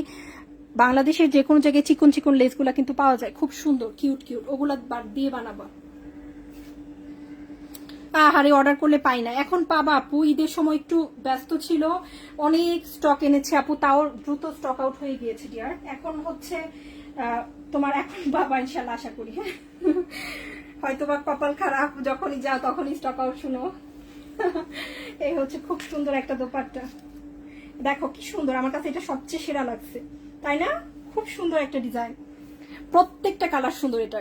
বাংলাদেশের যে কোনো জায়গায় চিকন চিকন লেসগুলো কিন্তু পাওয়া যায়, খুব সুন্দর কিউট কিউট, ওগুলা দিয়ে বানাবা। আহারে অর্ডার করলে পাই না, এখন পাবা আপু। ঈদের সময় একটু ব্যস্ত ছিল, অনেক স্টক এনেছে আপু, তাও দ্রুত স্টক আউট হয়ে গিয়েছে ডিয়ার। এখন হচ্ছে তোমার এখন পাবা ইনশাল্লাহ, আশা করি। হ্যাঁ, হয়তো বা কপাল খারাপ, যখনই যাও তখনই স্টক আউট শুনো। এই হচ্ছে খুব সুন্দর একটা দোপাট্টা, দেখো কি সুন্দর, আমার কাছে এটা সবচেয়ে সেরা লাগছে, তাই না? খুব সুন্দর একটা ডিজাইন, প্রত্যেকটা কালার সুন্দর এটা।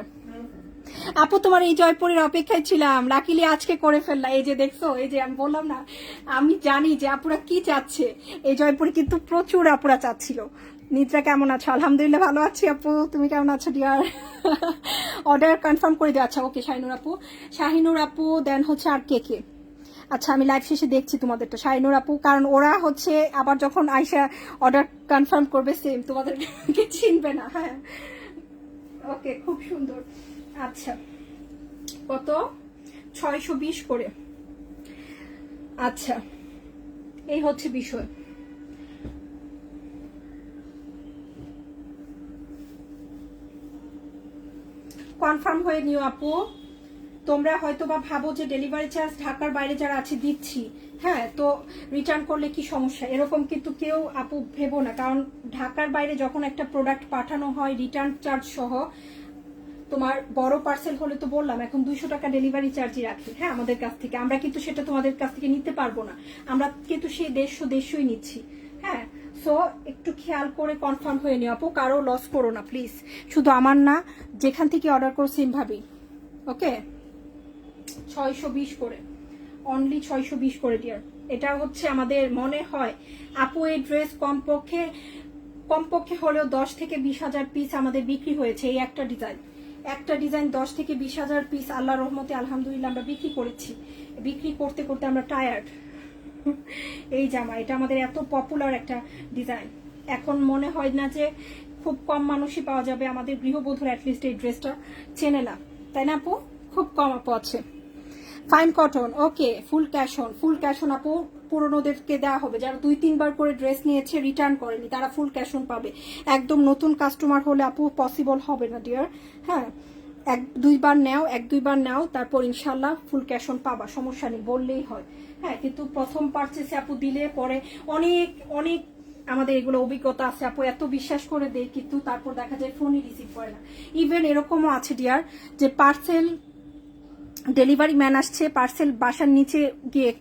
আপু তোমার এই জয়পুরের অপেক্ষায় ছিলাম, লাকিলি আজকে করে ফেললা। এই যে দেখছো, এই যে আমি বললাম না, আমি জানি যে আপুরা কি চাচ্ছে, এই জয়পুরে কিন্তু প্রচুর আপুরা চাচ্ছিল। নিদ্রা কেমন আছো? আলহামদুলিল্লাহ ভালো আছি আপু, তুমি কেমন আছো ডিয়ার? অর্ডার কনফার্ম করে দিও। আচ্ছা ওকে, শাহিনুর আপু দেন হচ্ছে আর কে কে? আচ্ছা আমি লাইভ শেষে দেখছি তোমাদেরটা, শাহিনুর আপু, কারণ ওরা হচ্ছে আবার যখন আইসা অর্ডার কনফার্ম করবে সেম তোমাদেরকে চিনবে না। হ্যাঁ ওকে, খুব সুন্দর। আচ্ছা কত? 620 করে। আচ্ছা এই হচ্ছে বিষয়। কনফার্ম হয়ে নিও আপু। তোমরা হয়তো বা ভাবো যে ডেলিভারি চার্জ ঢাকার বাইরে যারা আছে দিচ্ছি, হ্যাঁ তো রিটার্ন করলে কি সমস্যা, এরকম কিন্তু কেউ আপু ভেবো না। কারণ ঢাকার বাইরে যখন একটা প্রোডাক্ট পাঠানো হয় রিটার্ন চার্জ সহ, তোমার বড় পার্সেল হলে তো বললাম এখন 200 টাকা ডেলিভারি চার্জই রাখে, হ্যাঁ আমাদের কাছ থেকে। আমরা কিন্তু সেটা তোমাদের কাছ থেকে নিতে পারবো না, আমরা কিন্তু সেই দেড়শোই নিচ্ছি। হ্যাঁ সো একটু খেয়াল করে কনফার্ম হয়ে নিও আপু, কারো লস করো না প্লিজ, শুধু আমার না, যেখান থেকে অর্ডার করো সেম ভাবেই। ওকে 620 করে, অনলি 620 করে ডিয়ার। এটা হচ্ছে আমাদের মনে হয় আপু এই ড্রেস কমপক্ষে হলেও 10 থেকে 20,000 পিস আমাদের বিক্রি হয়েছে। এই একটা ডিজাইন 10 থেকে 20,000 পিস আল্লাহ রহমতে আলহামদুলিল্লাহ আমরা বিক্রি করেছি। বিক্রি করতে করতে আমরা টায়ার্ড। এই জামা এটা আমাদের এত পপুলার একটা ডিজাইন, এখন মনে হয় না যে খুব কম মানুষই পাওয়া যাবে আমাদের গৃহবধূর অ্যাটলিস্ট এই ড্রেসটা চেনে না, তাই না আপু? খুব কম আপু আছে। Fine cotton, okay full cash on আপু, পুরনোদেরকে দেওয়া হবে। যারা 2-3 বার করে ড্রেস নিয়েছে রিটার্ন করেনি তারা ফুল ক্যাশ অন পাবে। একদম নতুন কাস্টমার হলে আপু পসিবল হবে না ডিয়ার। হ্যাঁ 1-2 বার নাও তারপর ইনশাল্লাহ ফুল ক্যাশ অন পাবা, সমস্যা নেই, বললেই হয়। হ্যাঁ কিন্তু প্রথম পারচেসে আপু দিলে পরে অনেক অনেক আমাদের এগুলো অভিজ্ঞতা আছে আপু, এত বিশ্বাস করে দেয় কিন্তু তারপর দেখা যায় ফোনই রিসিভ করে না। ইভেন এরকমও আছে ডিয়ার যে পার্সেল ডেলিভারি ম্যান আসছে, পার্সেল বাসার নিচে গিয়ে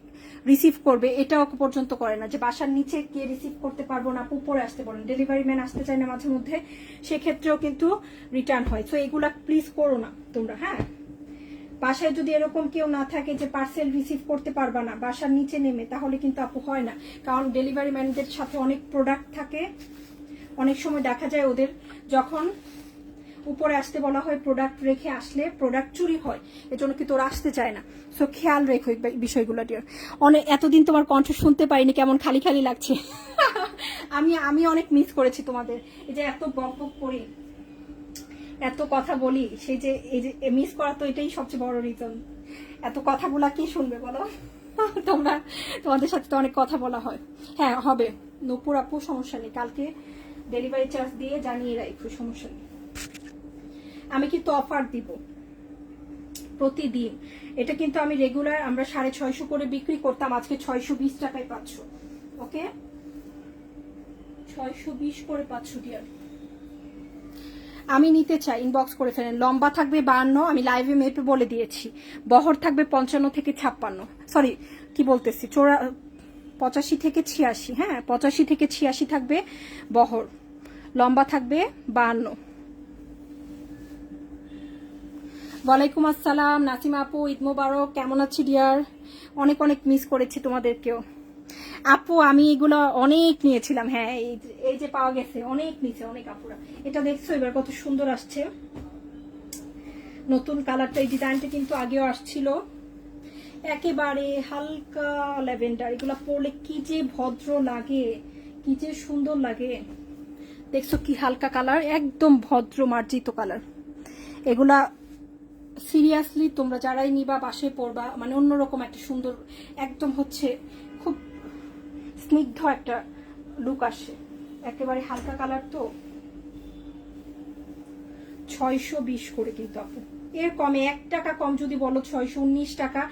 রিসিভ করবে, এটাও পর্যন্ত করে না, যে বাসার নিচে গিয়ে রিসিভ করতে পারবো না, উপরে আসতে পারেন, ডেলিভারি ম্যান আসতে চায় না মাঝে মধ্যে, সেক্ষেত্রেও কিন্তু রিটার্ন হয়। তো এগুলা প্লিজ করো না তোমরা। হ্যাঁ বাসায় যদি এরকম কেউ না থাকে যে পার্সেল রিসিভ করতে পারবা না বাসার নিচে নেমে, তাহলে কিন্তু আপু হয় না। কারণ ডেলিভারি ম্যানদের সাথে অনেক প্রোডাক্ট থাকে, অনেক সময় দেখা যায় ওদের যখন উপরে আসতে বলা হয় প্রোডাক্ট রেখে আসলে প্রোডাক্ট চুরি হয়, এজন্য কিন্তু ওরা আসতে চায় না। সো খেয়াল রেখো বিষয়গুলো ডিয়ার। এতদিন তোমার কণ্ঠ শুনতে পাইনি, কেমন খালি খালি লাগছে। আমি অনেক মিস করেছি তোমাদের, এই যে এত বক বক করি, এত কথা বলি, সেই যে এই যে মিস করা, তো এটাই সবচেয়ে বড় রিজন। এত কথাগুলা কি শুনবে বলো? তোমাদের সাথে তো অনেক কথা বলা হয়। হ্যাঁ হবে নূপুর আপু, সমস্যা নেই, কালকে ডেলিভারি চার্জ দিয়ে জানিয়ে রাখো, সমস্যা নেই। আমি কিন্তু অফার দিব প্রতিদিন, এটা কিন্তু আমি রেগুলার আমরা 650 করে বিক্রি করতাম, আজকে 620 টাকায় পাচ্ছ। ওকে 620 করে পাচ্ছ ডিয়ার। আমি নিতে চাই, ইনবক্স করে ফেলেন। লম্বা থাকবে 52, আমি লাইভে মেপে বলে দিয়েছি। বহর থাকবে 55 থেকে 56, সরি কি বলতেছি 85 থেকে 86। হ্যাঁ 85 থেকে 86 থাকবে বহর, লম্বা থাকবে 52। ওয়ালাইকুম আসসালাম নাসিমা আপু, ঈদ মোবারক, কেমন আছি ডিয়ার? অনেক অনেক মিস করেছি তোমাদেরকেও আপু, আমি এগুলো অনেক নিয়েছিলাম। হ্যাঁ এই যে পাওয়া গেছে, অনেক নিচে অনেক আপুরা। এটা দেখছো এবার কত সুন্দর আসছে নতুন কালারটা, এই ডিজাইনটা কিন্তু আগেও আসছিল, একেবারে হালকা ল্যাভেন্ডার। এগুলো পরলে কি যে ভদ্র লাগে, কি যে সুন্দর লাগে। দেখছো কি হালকা কালার, একদম ভদ্র মার্জিত কালার, এগুলা সিরিয়াসলি তোমরা যারাই নিবা বাসায় পরবা, মানে অন্যরকম একটা সুন্দর একদম হচ্ছে খুব স্নিগ্ধ একটা লুক আসে, একেবারে হালকা কালার তো। 620 করে কিন্তু আপু, এর কমে 1 টাকা কম যদি বলো 619 টাকা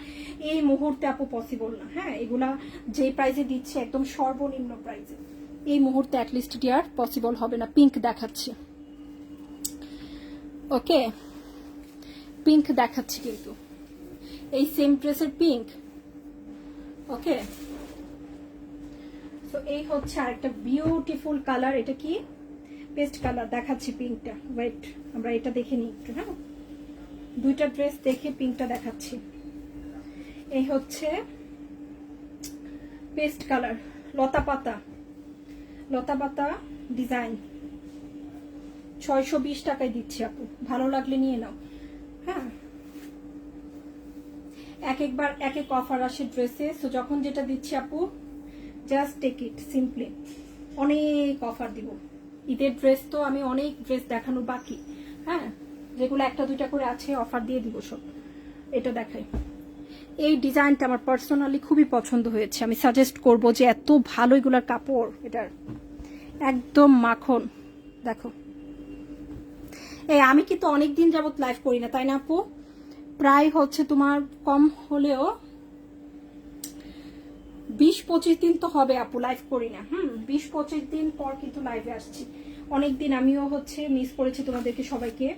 এই মুহূর্তে আপু পসিবল না। হ্যাঁ, এগুলা যে প্রাইসে দিচ্ছে একদম সর্বনিম্ন প্রাইসে এই মুহূর্তে অ্যাটলিস্ট এটি আর পসিবল হবে না। পিঙ্ক দেখাচ্ছি, ওকে পিঙ্ক দেখাচ্ছি কিন্তু এই সেম ড্রেসের পিঙ্ক। ওকে, তো এই হচ্ছে আরেকটা বিউটিফুল কালার, এটা কি পেস্ট কালার দেখাচ্ছি পিঙ্কটা। ওয়েট, আমরা এটা দেখে নিই একটু। হ্যাঁ, দুইটা ড্রেস দেখে পিঙ্কটা দেখাচ্ছি। এই হচ্ছে পেস্ট কালার, লতা পাতা ডিজাইন, 620 টাকায় দিচ্ছি আপু, ভালো লাগলে নিয়ে নাও। হ্যাঁ, একবার এক এক অফার আসে ড্রেসে, সো যখন যেটা দিচ্ছি আপু জাস্ট টেক ইট সিম্পলি। অনেক অফার দিব ঈদের ড্রেস, তো আমি অনেক ড্রেস দেখানো বাকি। হ্যাঁ, যেগুলো 1-2টা করে আছে অফার দিয়ে দিব সব। এটা দেখাই, এই ডিজাইনটা আমার পার্সোনালি খুবই পছন্দ হয়েছে, আমি সাজেস্ট করব যে এত ভালো এগুলার কাপড়, এটার একদম মাখন। দেখো, এই আমি কিন্তু অনেকদিন যাবত লাইভ করি না, তাই না আপু? প্রায় হচ্ছে তোমার কম হলেও 20-25 দিন তো হবে আপু লাইভ করি না। 20-25 দিন পর কিন্তু লাইভে আসছি। অনেকদিন আমিও হচ্ছে মিস করেছি তোমাদেরকে সবাইকে।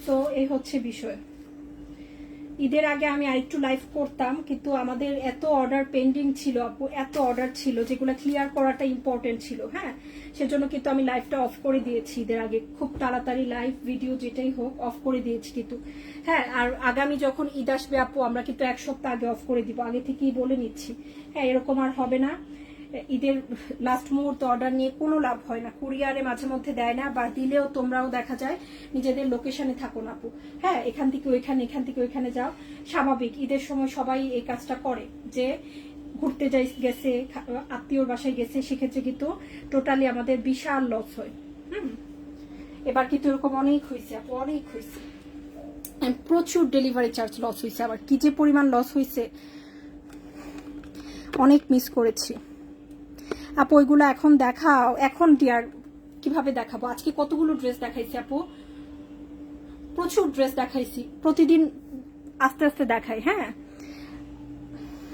তো এই হচ্ছে বিষয়। ঈদের আগে আমি আরেকটু লাইভ করতাম, কিন্তু আমাদের এত অর্ডার পেন্ডিং ছিল আপু, এত অর্ডার ছিল যেগুলো ক্লিয়ার করাটা ইম্পর্টেন্ট ছিল। হ্যাঁ, সেজন্য কিন্তু আমি লাইভটা অফ করে দিয়েছি ঈদের আগে, খুব তাড়াতাড়ি লাইভ ভিডিও যেটাই হোক অফ করে দিয়েছি কিন্তু। হ্যাঁ, আর আগামী যখন ঈদ আসবে আপু আমরা কিন্তু 1 সপ্তাহ আগে অফ করে দিব, আগে থেকেই বলে নিচ্ছি। হ্যাঁ, এরকম আর হবে না। ঈদের লাস্ট মুহূর্তে অর্ডার নিয়ে কোনো লাভ হয় না, কুরিয়ারে মাঝে মধ্যে দেয় না, বা দিলেও তোমরাও দেখা যায় নিজেদের লোকেশনে থাকো না আপু। হ্যাঁ, এখান থেকে ওইখানে, এখান থেকে ওইখানে যাও, স্বাভাবিক ঈদের সময় সবাই এই কাজটা করে, যে ঘুরতে যাই গেছে, আত্মীয়র বাসায় গেছে, সেক্ষেত্রে কিন্তু টোটালি আমাদের বিশাল লস হয়। এবার কিন্তু এরকম অনেক হয়েছে আপু, অনেক হয়েছে, প্রচুর ডেলিভারি চার্জ লস হয়েছে, আবার কি যে পরিমাণ লস হয়েছে, অনেক মিস করেছি আপু। ওইগুলো এখন দেখাও, এখন ডিয়ার কিভাবে দেখাবো? আজকে কতগুলো ড্রেস দেখাইছি আপু, প্রচুর ড্রেস দেখাইছি, প্রতিদিন আস্তে আস্তে দেখাই। হ্যাঁ,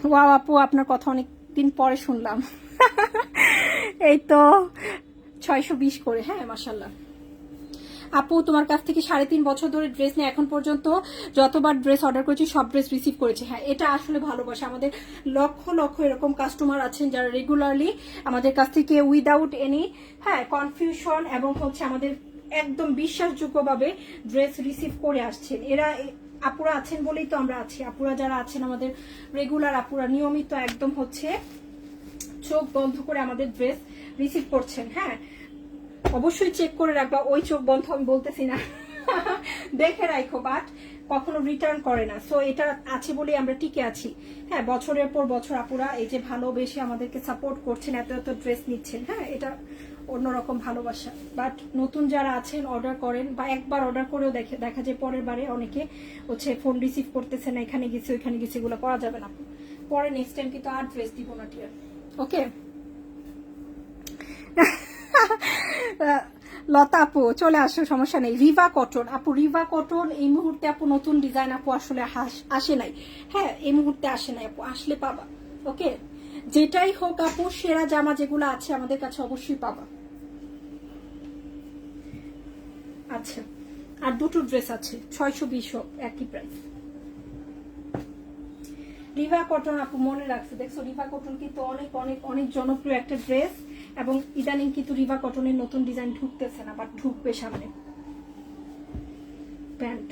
ওয়াও আপু, আপনার কথা অনেক দিন পরে শুনলাম। এই তো 620 করে। হ্যাঁ, মাশাল্লাহ আপু, তোমার কাছ থেকে 3.5 বছর ধরে ড্রেস নিয়ে এখন পর্যন্ত যতবার ড্রেস অর্ডার করেছি সব ড্রেস রিসিভ করেছি। হ্যাঁ, এটা আসলে ভালোবাসা। আমাদের লক্ষ লক্ষ এরকম কাস্টমার আছেন যারা রেগুলারলি আমাদের কাছ থেকে উইদাউট এনি কনফিউশন এবং হচ্ছে আমাদের একদম বিশ্বাসযোগ্যভাবে ড্রেস রিসিভ করে আসছেন। এরা আপুরা আছেন বলেই তো আমরা আছি। আপুরা যারা আছেন আমাদের রেগুলার আপুরা, নিয়মিত একদম হচ্ছে চোখ বন্ধ করে আমাদের ড্রেস রিসিভ করছেন। হ্যাঁ, অবশ্যই চেক করে রাখবা, ওই চোখ বন্ধ আমি বলতেছি না, দেখে রাখো, বাট কখনো রিটার্ন করে না। সো এটা আছে বলেই আমরা টিকে আছি। হ্যাঁ, বছরের পর বছর আপুরা এই যে ভালোবেসে আমাদেরকে সাপোর্ট করছেন, এত এত ড্রেস নিচ্ছেন। হ্যাঁ, এটা অন্যরকম ভালোবাসা। বাট নতুন যারা আছেন অর্ডার করেন, বা একবার অর্ডার করেও দেখা যায় পরের বারে অনেকে হচ্ছে ফোন রিসিভ করতেছে না, এখানে গেছে ওইখানে গেছে, এগুলো করা যাবে না। পরে নেক্সট টাইম কিন্তু আর ড্রেস দিব না, টিয়ার। ওকে, লতা আপু চলে আসো, সমস্যা নেই। রিভা কটন আপু, রিভা কটন এই মুহূর্তে আপু নতুন ডিজাইন আপু আসলে আসে নাই। হ্যাঁ, এই মুহূর্তে আসে নাই আপু, আসলে পাবা। ওকে, যেটাই হোক আপু, সেরা জামা যেগুলো আছে আমাদের কাছে অবশ্যই পাবা। আচ্ছা, আর দুটো ড্রেস আছে 620 একই প্রাইস। রিভা কটন আপু মনে রাখছে, দেখছো রিভা কটন কিন্তু অনেক অনেক অনেক জনপ্রিয় একটা ড্রেস, এবং ইদানিং কিন্তু রিভা কটনের নতুন ডিজাইন ঢুকতেছে না, বাট ঢুকবে সামনে। প্যান্ট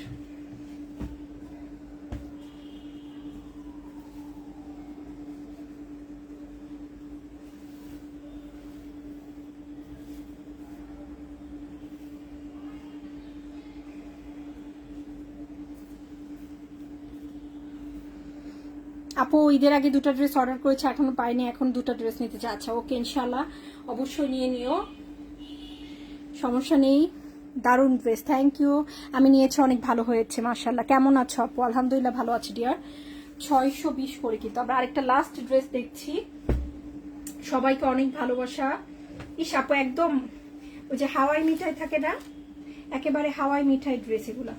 আপু, ঈদের আগে দুটো ড্রেস অর্ডার করেছে, এখনো পাইনি, এখন দুটো ড্রেস নিতে চাই। আচ্ছা, ওকে, ইনশাল্লাহ অবশ্যই নিয়ে নিও, সমস্যা নেই, দারুণ ড্রেস, থ্যাংক ইউ। আমি নিয়েছি, অনেক ভালো হয়েছে মাশাআল্লাহ। কেমন আছো আপু? আলহামদুলিল্লাহ ভালো আছি ডিয়ার। 620 করে কিন্তু আমরা আরেকটা লাস্ট ড্রেস দেখছি। সবাইকে অনেক ভালোবাসা। ইস আপু একদম ওই যে হাওয়াই মিঠাই থাকে না, একেবারে হাওয়াই মিঠাই ড্রেস এগুলা,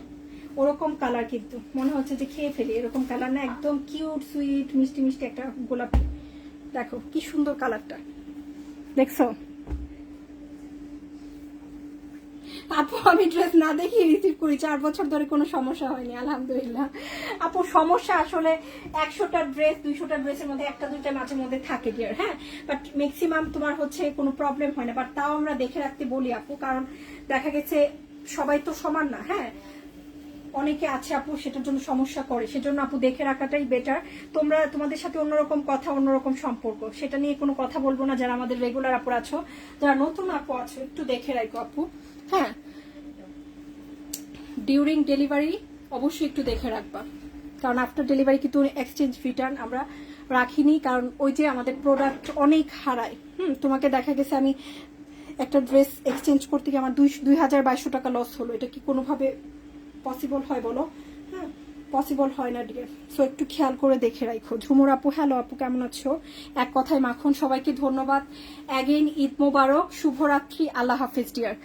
ওরকম কালার, কিন্তু মনে হচ্ছে যে খেয়ে ফেলি এরকম কালার না, একদম কিউট সুইট মিষ্টি মিষ্টি একটা গোলাপি। দেখো কি সুন্দর কালারটা, দেখছো আপু? আমি ড্রেস না দেখি রিসিভ করি, 4 বছর ধরে কোনো সমস্যা হয়নি আলহামদুলিল্লাহ। আপু সমস্যা আসলে 100টা ড্রেস 200টা ড্রেসের মধ্যে একটা দুইটা মাঝে মধ্যে থাকে ডিয়ার, হ্যাঁ, বাট ম্যাক্সিমাম তোমার হচ্ছে কোনো প্রবলেম হয় না। বাট তাও আমরা দেখে রাখতে বলি আপু, কারণ দেখা গেছে সবাই তো সমান না, হ্যাঁ, অনেকে আছে আপু সেটার জন্য সমস্যা করে, সেজন্য আপু দেখে রাখাটাই বেটার। তোমরা তোমাদের সাথে অন্যরকম কথা, অন্যরকম সম্পর্ক, সেটা নিয়ে কোনো কথা বলবো না। যারা আমাদের রেগুলার আপু আছো, যারা নতুন আপু আছো, একটু দেখে রাখো আপু, হ্যাঁ, ডিউরিং ডেলিভারি অবশ্যই একটু দেখে রাখবা, কারণ আফটার ডেলিভারি কিন্তু এক্সচেঞ্জ রিটার্ন আমরা রাখিনি, কারণ ওই যে আমাদের প্রোডাক্ট অনেক হারায়। তোমাকে দেখা গেছে আমি একটা ড্রেস এক্সচেঞ্জ করতে গিয়ে আমার 2200 টাকা লস হলো, এটা কি কোনোভাবে পসিবল হয় বলো? হ্যাঁ, পসিবল হয় না ডিয়ার। সো একটু খেয়াল করে দেখে রাখো। ঝুমুর আপু, হ্যালো আপু, কেমন আছো? এক কথায় মাখন, সবাইকে ধন্যবাদ। অ্যাগেইন ঈদ মোবারক, শুভরাত্রি, আল্লাহ হাফিজ ডিয়ার।